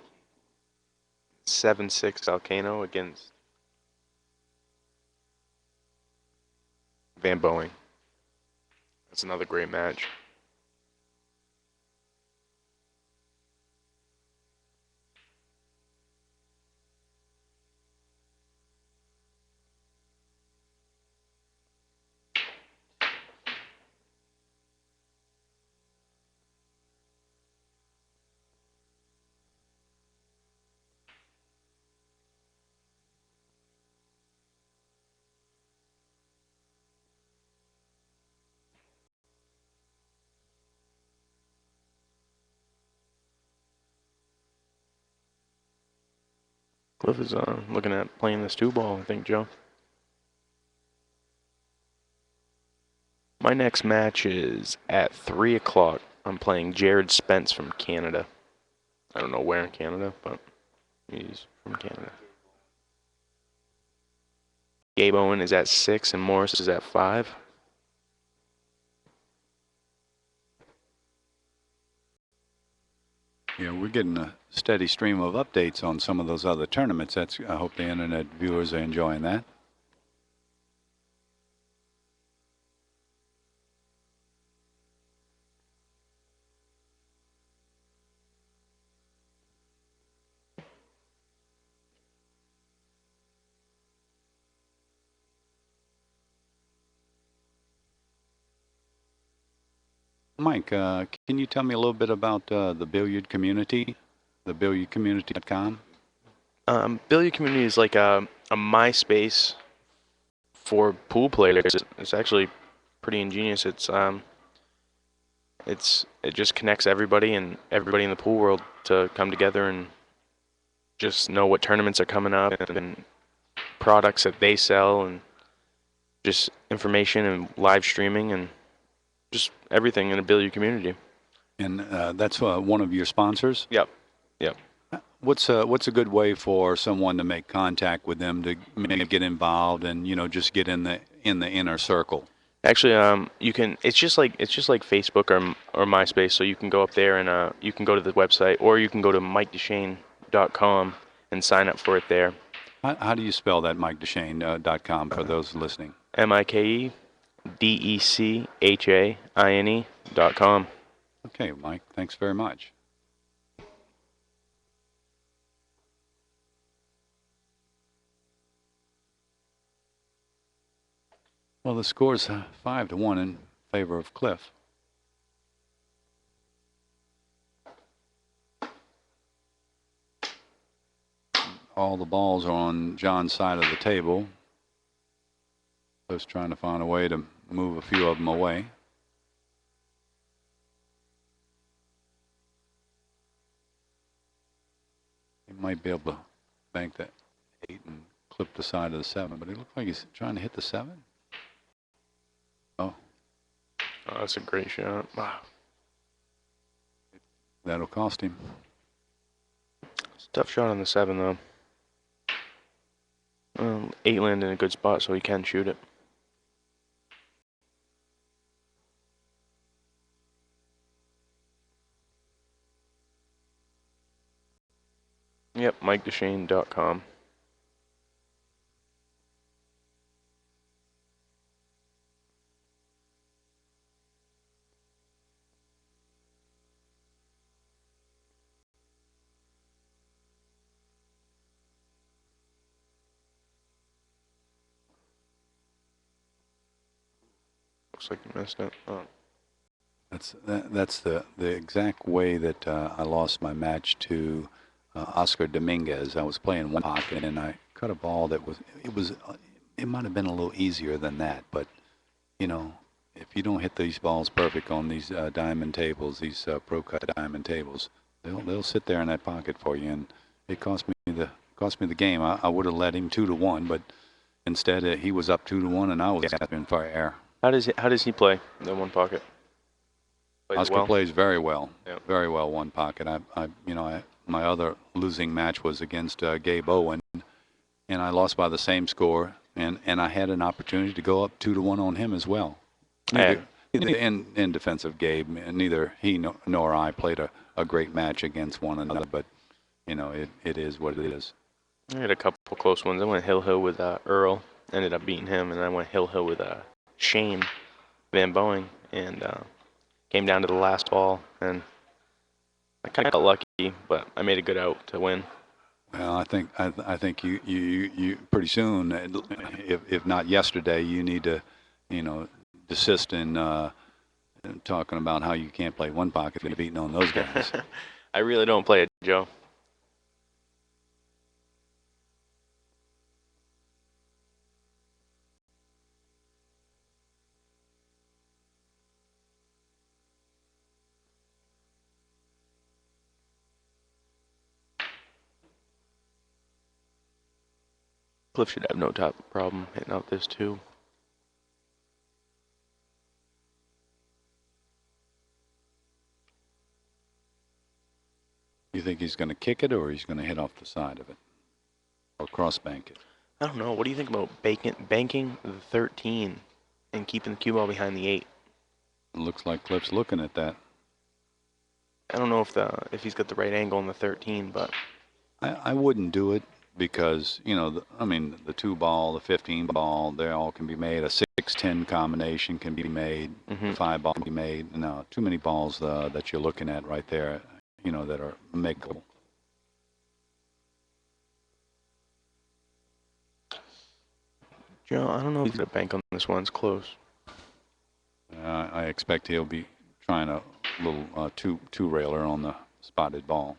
E: 7-6 Volcano against Van Boeing. That's another great match. Cliff is looking at playing this 2-ball, I think, Joe. My next match is at 3 o'clock. I'm playing Jared Spence from Canada. I don't know where in Canada, but he's from Canada. Gabe Owen is at 6 and Morris is at 5.
D: Yeah, we're getting a steady stream of updates on some of those other tournaments. I hope the internet viewers are enjoying that. Mike, can you tell me a little bit about the billiard community, the billiardcommunity.com?
E: Billiard community is like a MySpace for pool players. It's actually pretty ingenious. It just connects everybody and everybody in the pool world to come together and just know what tournaments are coming up and products that they sell and just information and live streaming and just everything in a billiard community.
D: And that's one of your sponsors?
E: Yep. Yep.
D: What's a good way for someone to make contact with them to maybe get involved and just get in the inner circle?
E: Actually, you can. It's just like Facebook or MySpace. So you can go up there and you can go to the website, or you can go to MikeDeShane.com and sign up for it there.
D: How do you spell that, MikeDeShane.com for those listening?
E: MikeDeChaine.com.
D: Okay, Mike. Thanks very much. Well, the score's 5-1 in favor of Cliff. All the balls are on John's side of the table. Just trying to find a way to move a few of them away. He might be able to bank that 8 and clip the side of the 7, but it looks like he's trying to hit the 7. Oh,
E: that's a great shot. Wow.
D: That'll cost him.
E: It's a tough shot on the 7, though. 8 landed in a good spot, so he can shoot it. Yep, MikeDeShane.com. Looks like you missed it. Oh.
D: That's the exact way that I lost my match to Oscar Dominguez. I was playing one pocket and I cut a ball that it might have been a little easier than that, but if you don't hit these balls perfect on these diamond tables, these pro cut diamond tables, they'll sit there in that pocket for you, and it cost me the game. I would have led him 2-1, but instead he was up 2-1 and I was asking for air.
E: How does he play in the one pocket? Plays
D: Oscar
E: well?
D: plays very well.
E: Yep.
D: Very well one pocket. My other losing match was against Gabe Owen, and I lost by the same score, and I had an opportunity to go up 2-1 on him as well. Neither in defense of Gabe, neither he nor I played a great match against one another, but it is what it is.
E: I had a couple close ones. I went hill with Earl, ended up beating him, and I went hill with Shane Van Boeing, and came down to the last ball, and I kind of got lucky, but I made a good out to win.
D: Well, I think you pretty soon, if not yesterday, you need to desist in talking about how you can't play one pocket and beating on those guys.
E: I really don't play it, Joe. Cliff should have no top problem hitting out this too.
D: You think he's going to kick it, or he's going to hit off the side of it, or cross bank it?
E: I don't know. What do you think about banking the 13 and keeping the cue ball behind the 8?
D: It looks like Cliff's looking at that.
E: I don't know if he's got the right angle on the 13, but
D: I wouldn't do it, because the 2 ball, the 15 ball, they all can be made. A 6-10 combination can be made. 5 ball can be made. No, too many balls that you're looking at right there, that are makeable.
E: Joe, I don't know if he's gonna bank on this one. It's close.
D: I expect he'll be trying a little two railer on the spotted ball.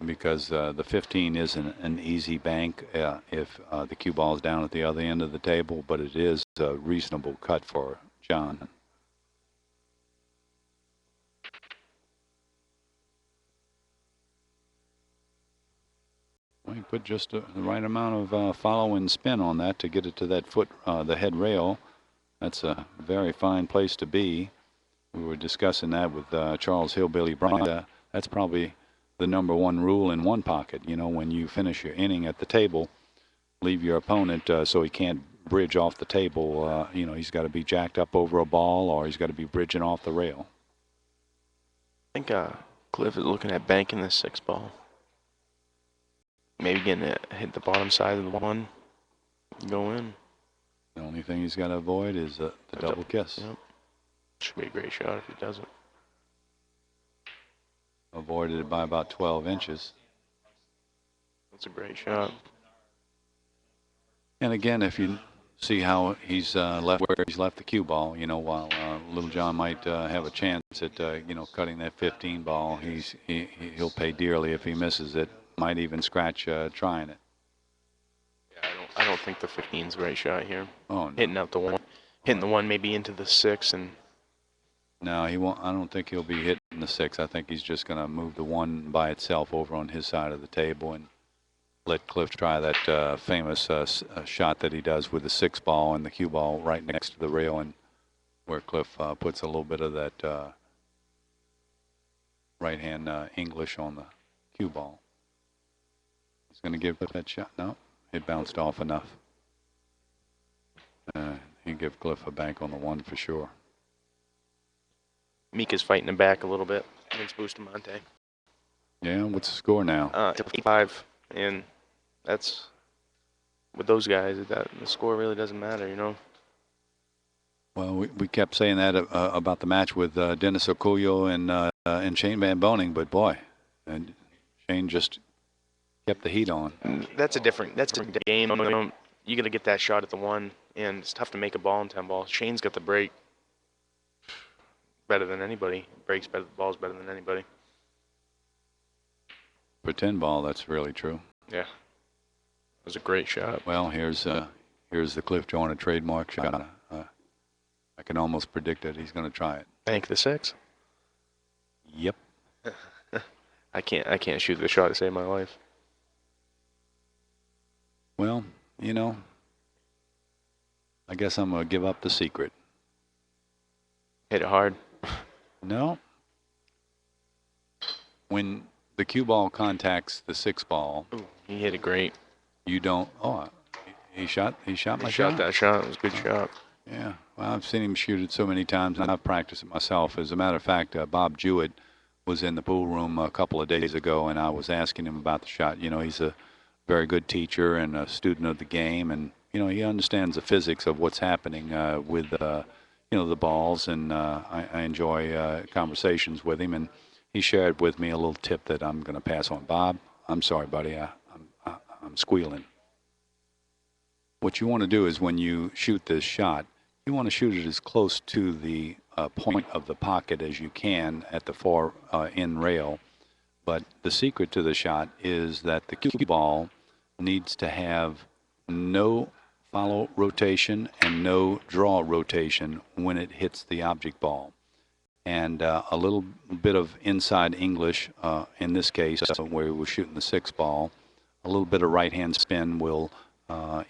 D: Because the 15 isn't an easy bank if the cue ball is down at the other end of the table, but it is a reasonable cut for John. Well, he put just the right amount of follow and spin on that to get it to that foot, the head rail. That's a very fine place to be. We were discussing that with Charles Hillbilly Bryant. That's probably the #1 rule in one pocket. You know, when you finish your inning at the table, leave your opponent so he can't bridge off the table. You know, he's got to be jacked up over a ball or he's got to be bridging off the rail.
E: I think Cliff is looking at banking this 6 ball. Maybe getting it hit the bottom side of the 1, go in.
D: The only thing he's got to avoid is the double kiss.
E: Yep. Should be a great shot if he does it.
D: Avoided it by about 12 inches.
E: That's a great shot.
D: And again, if you see how he's left where he's left the cue ball, you know, while Little John might have a chance at you know, cutting that 15 ball, he'll pay dearly if he misses it. Might even scratch trying it.
E: Yeah, I don't think the 15's a great shot here.
D: Oh, no.
E: Hitting out the 1, hitting the 1 maybe into the 6, and
D: No, he won't. I don't think he'll be hitting the 6. I think he's just going to move the 1 by itself over on his side of the table and let Cliff try that famous shot that he does with the 6 ball and the cue ball right next to the rail, and where Cliff puts a little bit of that right hand English on the cue ball. He's going to give Cliff that shot. No, it bounced off enough. He'll give Cliff a bank on the 1 for sure.
E: Mika's fighting him back a little bit against Bustamante.
D: Yeah, what's the score now?
E: 5, and that's with those guys. That the score really doesn't matter, you know.
D: Well, we kept saying that about the match with Dennis Okoyo and Shane Van Boning, but boy, and Shane just kept the heat on.
E: That's a different game. You got to get that shot at the 1, and it's tough to make a ball in 10 balls. Shane's got the break better than anybody. Breaks better, the ball's better than anybody.
D: For 10 ball, that's really true.
E: Yeah, it was a great shot.
D: Well, here's the Cliff Joyner trademark shot. I can almost predict it. He's going to try it.
E: Bank the 6.
D: Yep.
E: I can't shoot the shot to save my life.
D: Well, you know, I guess I'm going to give up the secret.
E: Hit it hard.
D: No. When the cue ball contacts the 6 ball,
E: Ooh, he hit it great.
D: You don't. Oh, he shot my shot.
E: He shot that shot. It was a good shot.
D: Yeah. Well, I've seen him shoot it so many times, and I've practiced it myself. As a matter of fact, Bob Jewett was in the pool room a couple of days ago, and I was asking him about the shot. You know, he's a very good teacher and a student of the game, and you know, he understands the physics of what's happening with you know, the balls, and I enjoy conversations with him, and he shared with me a little tip that I'm going to pass on. Bob, I'm sorry, buddy, I'm squealing. What you want to do is when you shoot this shot, you want to shoot it as close to the point of the pocket as you can at the far end rail. But the secret to the shot is that the cue ball needs to have no follow rotation and no draw rotation when it hits the object ball. And a little bit of inside English, in this case, where we're shooting the 6 ball, a little bit of right-hand spin will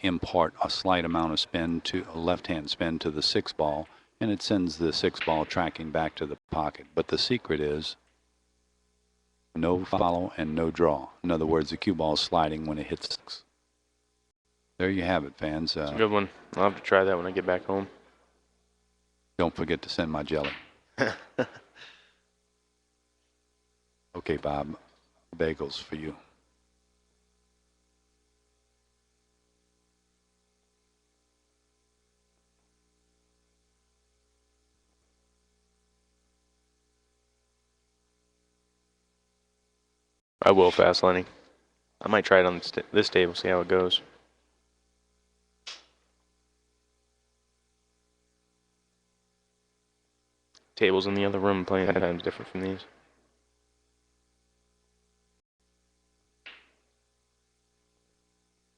D: impart a slight amount of spin to a left-hand spin to the 6 ball, and it sends the 6 ball tracking back to the pocket. But the secret is no follow and no draw. In other words, the cue ball is sliding when it hits 6. There you have it, fans.
E: It's a good one. I'll have to try that when I get back home.
D: Don't forget to send my jelly. Okay, Bob. Bagels for you.
E: I will fast lining. I might try it on this table, see how it goes. tables in the other room playing 10 times different from these.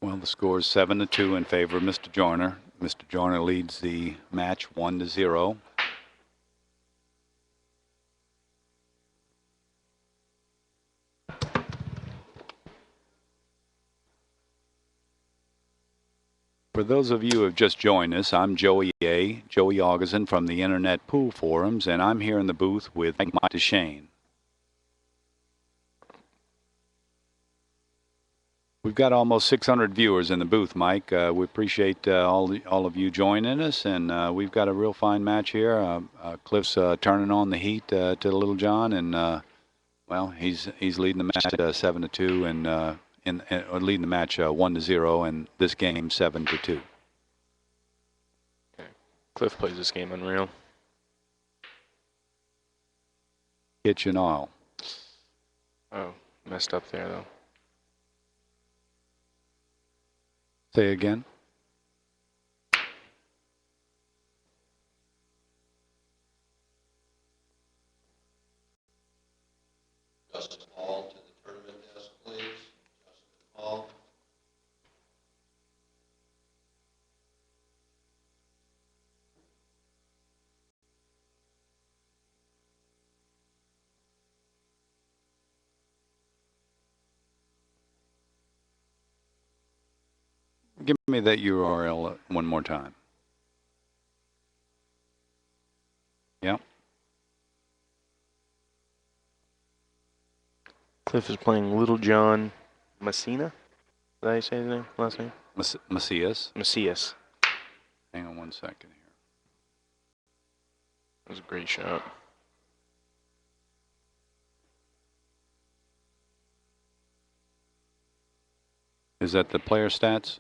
D: Well, the score is 7-2 in favor of Mr. Joyner. Mr. Joyner leads the match 1-0. For those of you who have just joined us, I'm Joey Augustin from the Internet Pool Forums, and I'm here in the booth with Mike DeShane. We've got almost 600 viewers in the booth, Mike. We appreciate all of you joining us, and we've got a real fine match here. Cliff's turning on the heat to Little John, and well, he's leading the match 7-2, and leading the match 1-0, and this game 7-2.
E: Okay. Cliff plays this game unreal.
D: Kitchen oil.
E: Oh, messed up there though.
D: Say again.
G: Justin Hall to the tournament desk, please. Justin Hall.
D: Give me that URL one more time. Yep.
E: Cliff is playing Little John Macias. Did I say his name? Last name?
D: Macias.
E: Macias.
D: Hang on one second here.
E: That was a great shot.
D: Is that the player stats?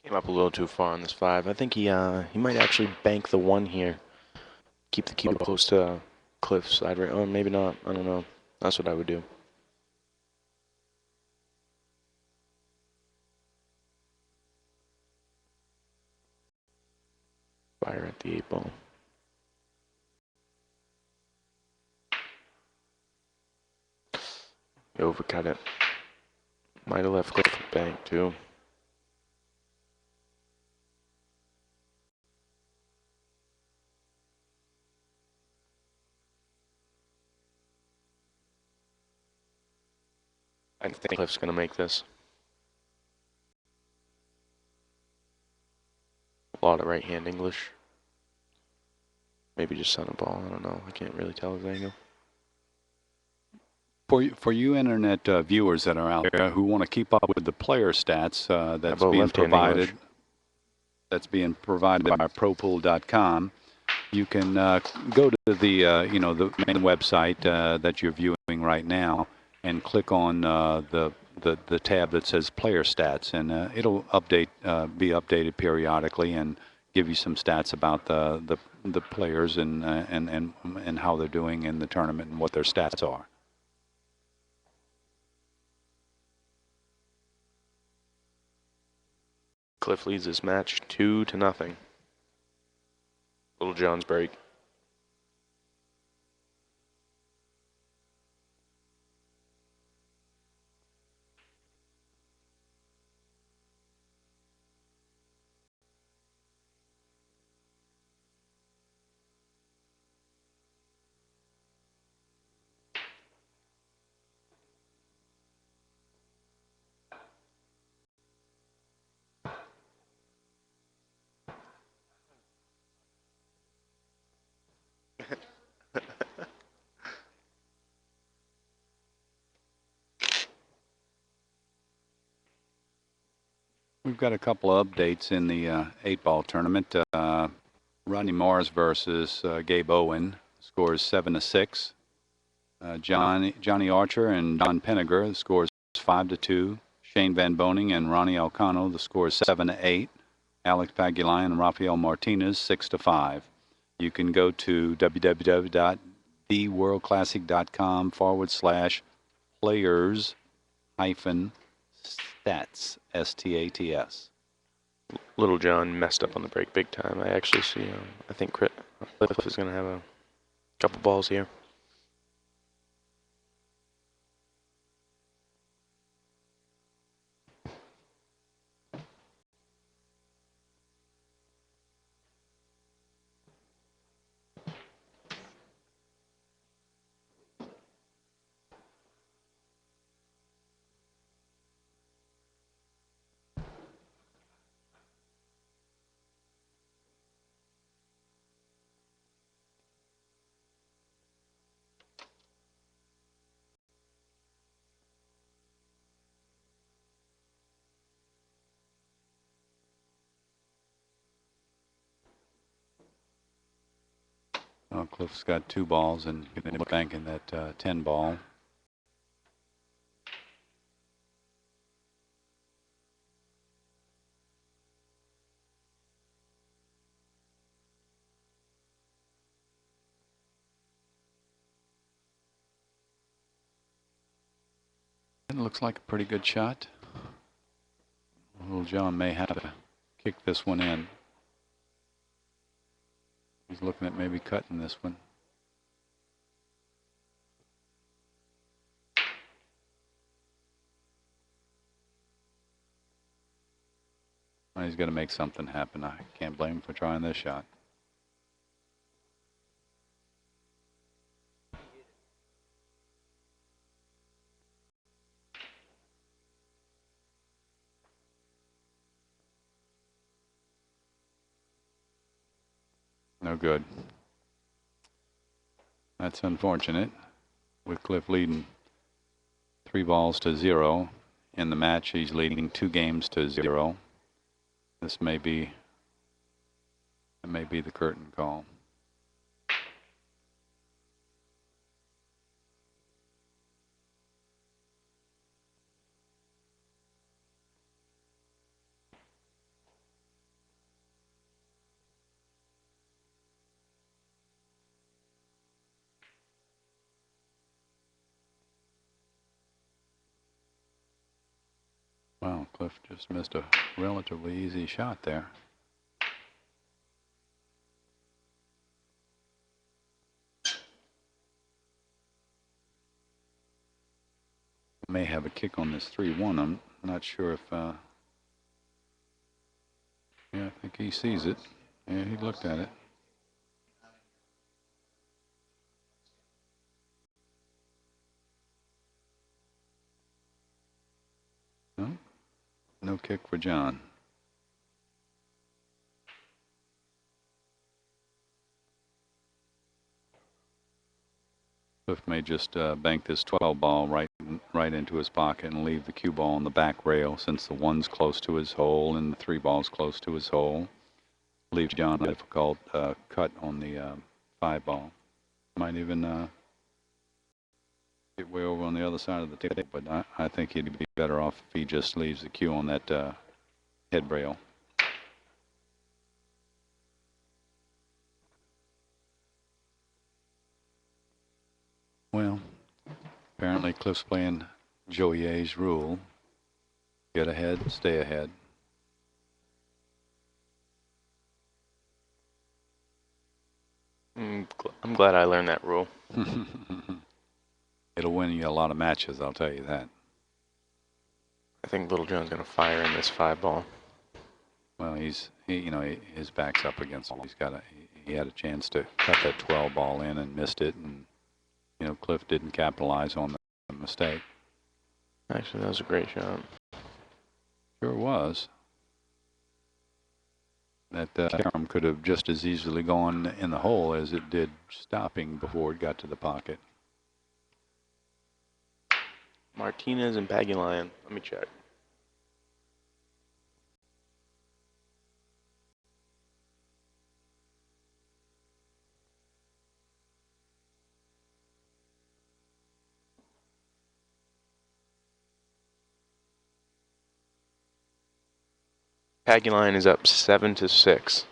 E: Came up a little too far on this 5. I think he might actually bank the 1 here. Keep the cube close to Cliff's side, right? Oh, maybe not. I don't know. That's what I would do. Fire at the 8 ball. He overcut it. Might have left Cliff bank too. I think Cliff's gonna make this. A lot of right hand English. Maybe just center ball. I don't know. I can't really tell his angle.
D: For you internet viewers that are out there who want to keep up with the player stats that's being provided,
E: English?
D: that's being provided by ProPool.com, you can go to the the main website that you're viewing right now and click on the tab that says player stats, and it'll be updated periodically and give you some stats about the players and how they're doing in the tournament and what their stats are.
E: Cliff leads this match 2-0. Little John's break.
D: We've got a couple of updates in the 8-ball tournament. Rodney Morris versus Gabe Owen. Score is 7-6. Johnny Archer and Don Penniger. The score is 5-2. Shane Van Boning and Ronnie Alcano, the score is 7-8. Alex Pagulayan and Rafael Martinez, 6-5. You can go to www.theworldclassic.com/players-stats, S-T-A-T-S.
E: Little John messed up on the break big time. I actually see, I think Cliff is going to have a couple balls here.
D: Well, Cliff's got 2 balls and banking that 10 ball. It looks like a pretty good shot. Little John may have to kick this one in. He's looking at maybe cutting this one. Well, he's got to make something happen. I can't blame him for trying this shot. No good. That's unfortunate. With Cliff leading 3 balls to 0 in the match, he's leading 2 games to 0. This may be the curtain call. Wow, Cliff just missed a relatively easy shot there. May have a kick on this 3-1. I'm not sure if, yeah, I think he sees it. Yeah, he looked at it. No? No kick for John. Cliff may just bank this 12 ball right into his pocket and leave the cue ball on the back rail, since the 1's close to his hole and the 3 ball's close to his hole. Leaves John a difficult cut on the 5 ball. Might even get way over on the other side of the table, but I think he'd be better off if he just leaves the cue on that head rail. Well, apparently Cliff's playing Joyner's rule. Get ahead, stay ahead.
E: I'm glad I learned that rule.
D: It'll win you a lot of matches, I'll tell you that.
E: I think Little John's going to fire in this 5 ball.
D: Well, you know, his back's up against him. He had a chance to cut that 12 ball in and missed it, and you know, Cliff didn't capitalize on the mistake.
E: Actually, that was a great shot.
D: Sure was. That arm could have just as easily gone in the hole as it did stopping before it got to the pocket.
E: Martinez and Pagulayan. Let me check. Paggy line is up 7-6.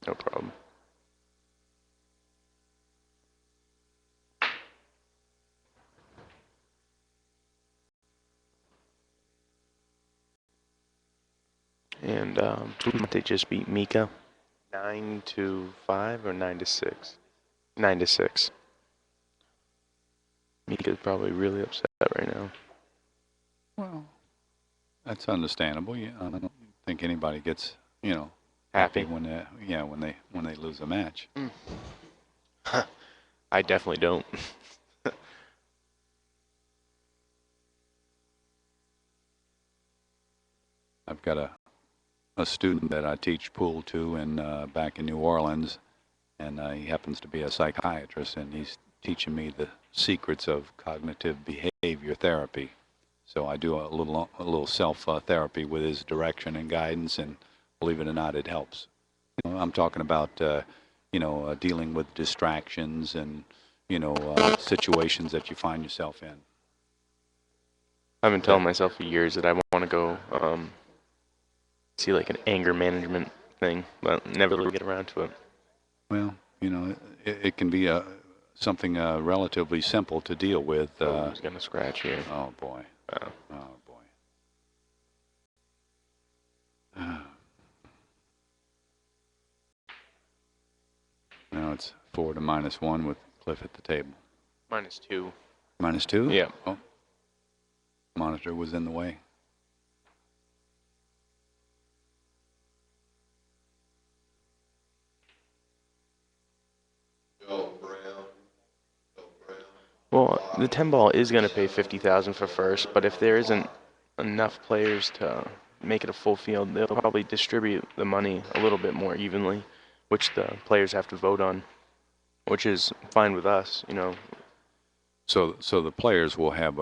E: No problem. And they just beat Mika 9-5 or 9-6. 9-6. Mika's probably really upset right now.
D: Well, that's understandable. Yeah, I don't think anybody gets,
E: Happy
D: when they lose a match.
E: I definitely don't.
D: I've got a student that I teach pool to back in New Orleans, and he happens to be a psychiatrist, and he's teaching me the secrets of cognitive behavior therapy. So I do a little self therapy with his direction and guidance, and believe it or not, it helps. I'm talking about dealing with distractions and situations that you find yourself in.
E: I've been telling myself for years that I want to go see like an anger management thing, but never really get around to it.
D: Well, it can be something relatively simple to deal with.
E: Who's gonna scratch here?
D: Oh boy.
E: Oh.
D: Oh boy. Now it's 4 to -1 with Cliff at the table.
E: -2.
D: -2?
E: Yeah.
D: Oh. Monitor was in the way.
G: Go Brown. Go Brown.
E: Well, the 10 ball is going to pay $50,000 for first, but if there isn't enough players to make it a full field, they'll probably distribute the money a little bit more evenly, which the players have to vote on, which is fine with us,
D: So the players will have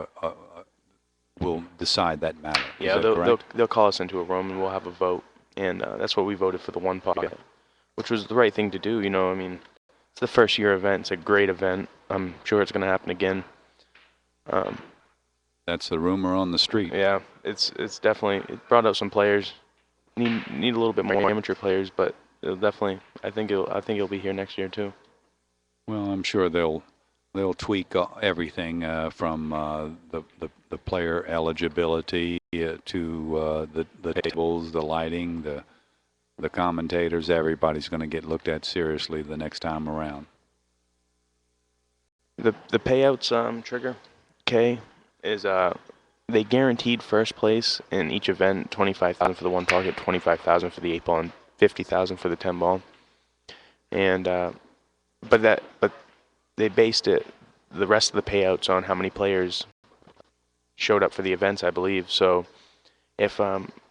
D: will decide that matter.
E: Yeah,
D: Is that correct?
E: they'll call us into a room and we'll have a vote, and that's what we voted for the one pocket, which was the right thing to do. It's the first year event. It's a great event. I'm sure it's going to happen again.
D: That's the rumor on the street.
E: Yeah, it's definitely, it brought out some players. Need a little bit more amateur players, but it'll definitely. I think it'll be here next year too.
D: Well, I'm sure they'll tweak everything from the player eligibility to the tables, the lighting, the commentators. Everybody's going to get looked at seriously the next time around.
E: The payouts trigger, K, is they guaranteed first place in each event, $25,000 for the one pocket, $25,000 for the 8 ball, and $50,000 for the 10 ball. And but they based the rest of the payouts on how many players showed up for the events, I believe. So if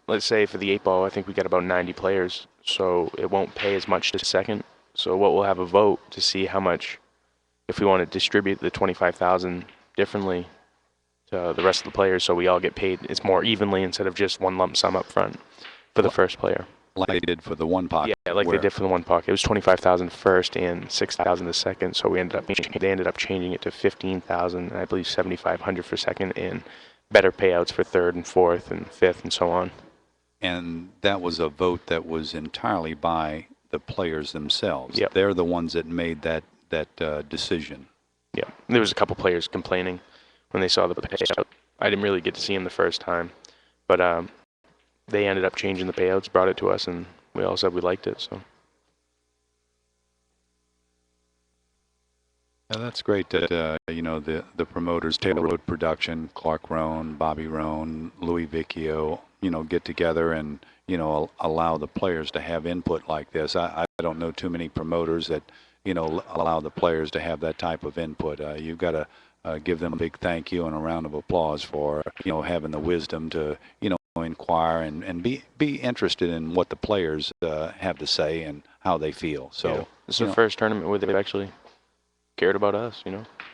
E: let's say for the 8 ball, I think we got about 90 players, so it won't pay as much to second. So we'll have a vote to see how much, if we want to distribute the 25,000 differently to the rest of the players, so we all get paid. It's more evenly instead of just one lump sum up front for the first player.
D: Like they did for the one pocket.
E: Yeah, like they did for the one pocket. It was 25,000 first and 6,000 the second. So they ended up changing it to 15,000, and I believe 7,500 for second, and better payouts for third and fourth and fifth and so on.
D: And that was a vote that was entirely by the players themselves.
E: Yep.
D: They're the ones that made that decision.
E: Yeah, there was a couple players complaining when they saw the payout. I didn't really get to see them the first time, but they ended up changing the payouts, brought it to us, and we all said we liked it. So.
D: Yeah, that's great that the promoters, Taylor Road Production, Clark Roan, Bobby Roan, Louis Vecchio, get together and allow the players to have input like this. I don't know too many promoters that allow the players to have that type of input. You've got to give them a big thank you and a round of applause for having the wisdom to inquire and be interested in what the players have to say and how they feel. So
E: yeah. This is the first tournament where they've actually cared about us,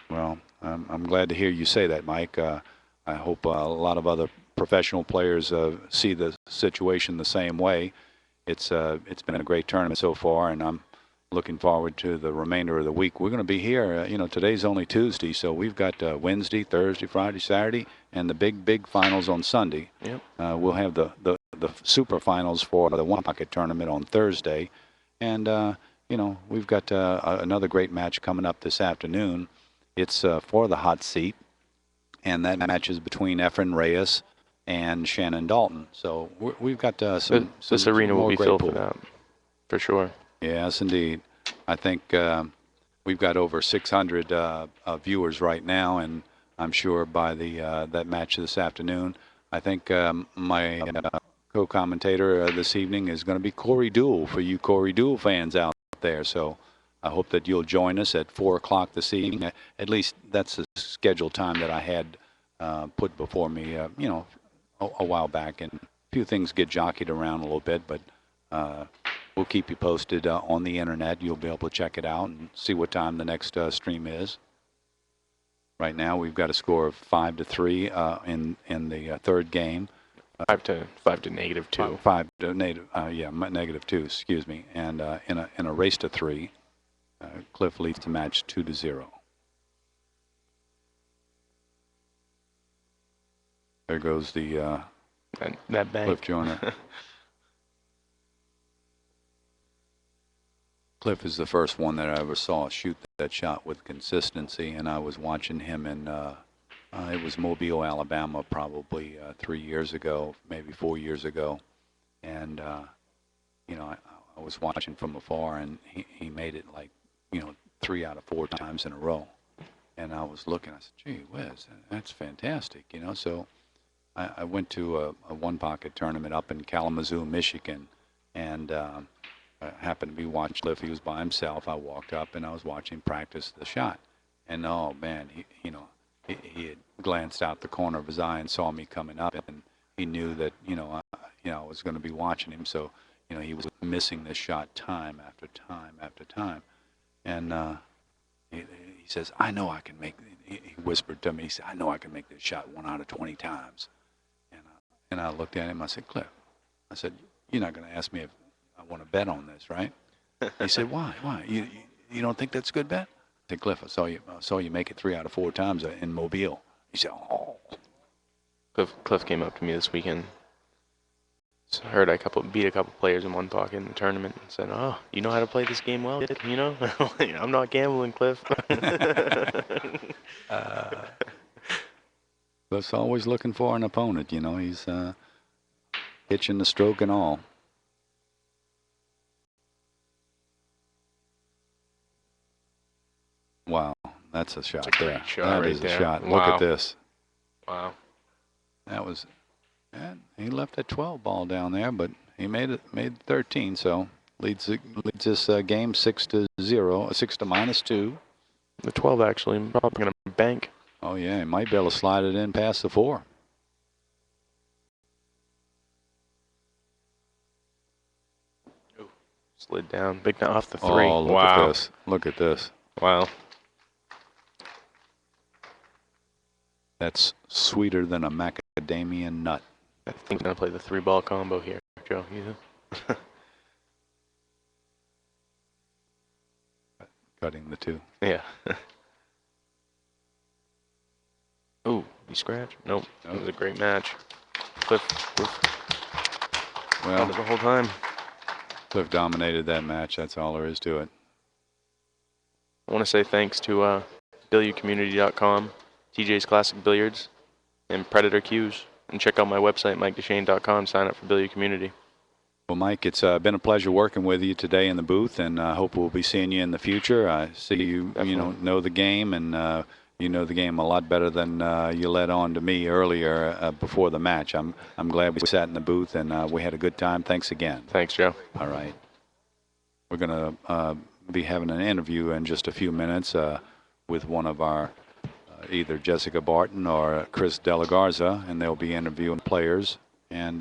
D: Well, I'm glad to hear you say that, Mike. I hope a lot of other professional players see the situation the same way, it's been a great tournament so far, and I'm looking forward to the remainder of the week. We're going to be here. Today's only Tuesday, so we've got Wednesday, Thursday, Friday, Saturday, and the big finals on Sunday.
E: Yep.
D: We'll have the super finals for the one pocket tournament on Thursday, and we've got another great match coming up this afternoon. It's for the hot seat, and that match is between Efren Reyes and Shannon Dalton. So we've got some.
E: This arena will be filled for that, for sure.
D: Yes, indeed. I think we've got over 600 viewers right now, and I'm sure by that match this afternoon, I think my co-commentator this evening is going to be Corey Deuel for you Corey Deuel fans out there. So I hope that you'll join us at 4 o'clock this evening. At least that's the scheduled time that I had put before me, a while back. And a few things get jockeyed around a little bit, but we'll keep you posted on the internet. You'll be able to check it out and see what time the next stream is. Right now, we've got a score of 5-3 in the third game.
E: 5 to -2.
D: 5 to -2. Excuse me. And in a race to 3, Cliff leads the match 2-0. There goes the
E: that bank.
D: Cliff Joyner. Cliff is the first one that I ever saw shoot that shot with consistency, and I was watching him in it was Mobile, Alabama, probably 3 years ago, maybe 4 years ago, and I was watching from afar, and he made it like 3 out of 4 times in a row, and I was looking. I said, "Gee whiz, that's fantastic," So I went to a one pocket tournament up in Kalamazoo, Michigan, and I happened to be watching Cliff. He was by himself. I walked up and I was watching him practice the shot. And oh man, he had glanced out the corner of his eye and saw me coming up, and he knew that I was going to be watching him. So he was missing this shot time after time after time. And he says, "I know I can make." He whispered to me. He said, "I know I can make this shot 1 out of 20 times." And I looked at him. I said, "Cliff," I said, "you're not going to ask me if I want to bet on this, right?" He said, "Why? Why? You don't think that's a good bet?" I said, "Cliff, I saw you make it 3 out of 4 times in Mobile." He said, "Oh."
E: Cliff came up to me this weekend. So heard I beat a couple players in one pocket in the tournament, and said, "Oh, you know how to play this game well, I'm not gambling, Cliff."
D: Cliff's always looking for an opponent. He's pitching the stroke and all. Wow, that's a shot there. That is a shot. Look at this.
E: Wow.
D: That was, and he left that 12 ball down there, but he made 13, so leads this game 6-0, 6 to -2.
E: The 12 actually, I'm probably going to bank.
D: Oh yeah, he might be able to slide it in past the 4.
E: Ooh, slid down, big off the 3.
D: Oh, look at this! Look at this!
E: Wow.
D: That's sweeter than a macadamia nut.
E: I think I'm going to play the 3-ball combo here, Joe.
D: Cutting the 2.
E: Yeah. Ooh, he scratched? Nope. It was a great match. Cliff.
D: Well,
E: the whole time.
D: Cliff dominated that match. That's all there is to it.
E: I want to say thanks to BillioCommunity.com, TJ's Classic Billiards, and Predator Cues. And check out my website, MikeDeShane.com. Sign up for Billiard Community.
D: Well, Mike, it's been a pleasure working with you today in the booth, and I hope we'll be seeing you in the future. I see you, know the game, and you know the game a lot better than you let on to me earlier before the match. I'm glad we sat in the booth and we had a good time. Thanks again.
E: Thanks, Joe.
D: All right. We're going to be having an interview in just a few minutes with one of our either Jessica Barton or Chris Delagarza, and they'll be interviewing players. And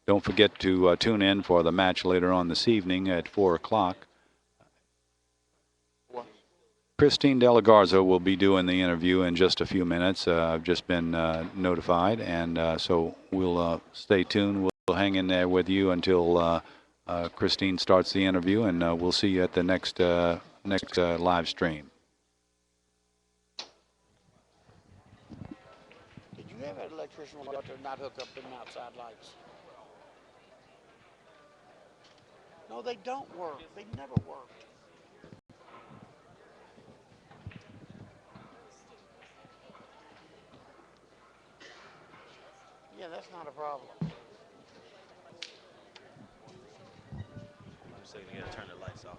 D: don't forget to tune in for the match later on this evening at 4 o'clock. Christine Delagarza will be doing the interview in just a few minutes. I've just been notified, and so we'll stay tuned. We'll hang in there with you until Christine starts the interview, and we'll see you at the next live stream.
H: Did you have an electrician out there not hook up them outside lights? No, they don't work. They never worked. Yeah, that's not a problem.
I: So you gotta turn the lights off.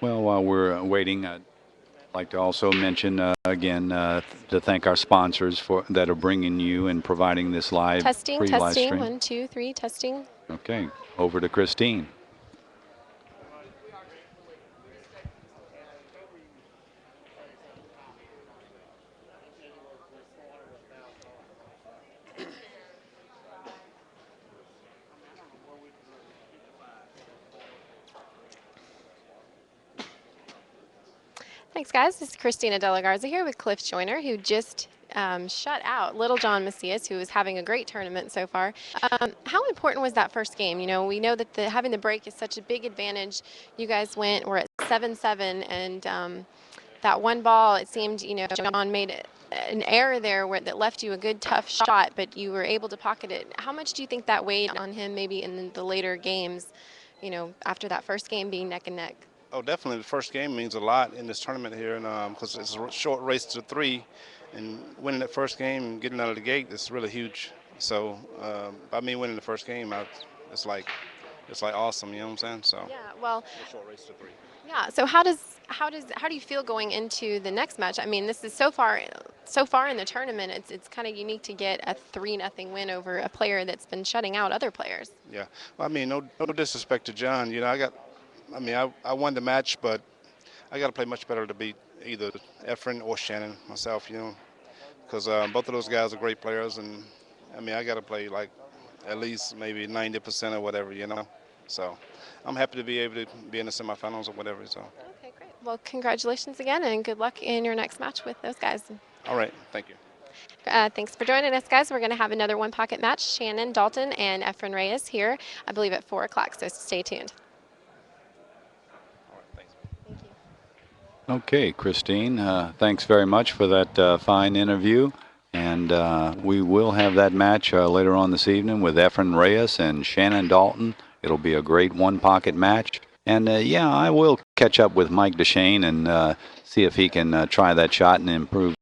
D: Well, while we're waiting, I'd like to also mention again to thank our sponsors that are bringing you and providing this live
J: Testing,
D: free live
J: testing.
D: stream.
J: 1, 2, 3, testing.
D: Okay, over to Christine.
J: Thanks, guys. This is Christina De La Garza here with Cliff Joyner, who just shut out little John Macias, who is having a great tournament so far. How important was that first game? You know, we know that having the break is such a big advantage. You guys were at 7-7, and that one ball, it seemed, you know, John made an error there that left you a good, tough shot, but you were able to pocket it. How much do you think that weighed on him maybe in the later games, you know, after that first game being neck and neck?
C: Oh, definitely. The first game means a lot in this tournament here, and because it's a short race to 3, and winning that first game and getting out of the gate is really huge. So by me winning the first game, it's like awesome. You know what I'm saying? So
J: Yeah. Well.
C: a short race to 3.
J: Yeah. So how do you feel going into the next match? I mean, this is so far in the tournament, it's kind of unique to get a 3-0 win over a player that's been shutting out other players.
C: Yeah. Well, I mean, no disrespect to John. You know, I won the match, but I got to play much better to beat either Efren or Shannon myself, you know, because both of those guys are great players, and I mean, I got to play like at least maybe 90% or whatever, you know. So I'm happy to be able to be in the semifinals or whatever. So.
J: Okay, great. Well, congratulations again, and good luck in your next match with those guys.
C: All right. Thank you.
J: Thanks for joining us, guys. We're going to have another one pocket match. Shannon Dalton and Efren Reyes here, I believe, at 4 o'clock. So stay tuned.
D: Okay, Christine, thanks very much for that fine interview. And we will have that match later on this evening with Efren Reyes and Shannon Dalton. It'll be a great one-pocket match. And, yeah, I will catch up with Mike DeShane and see if he can try that shot and improve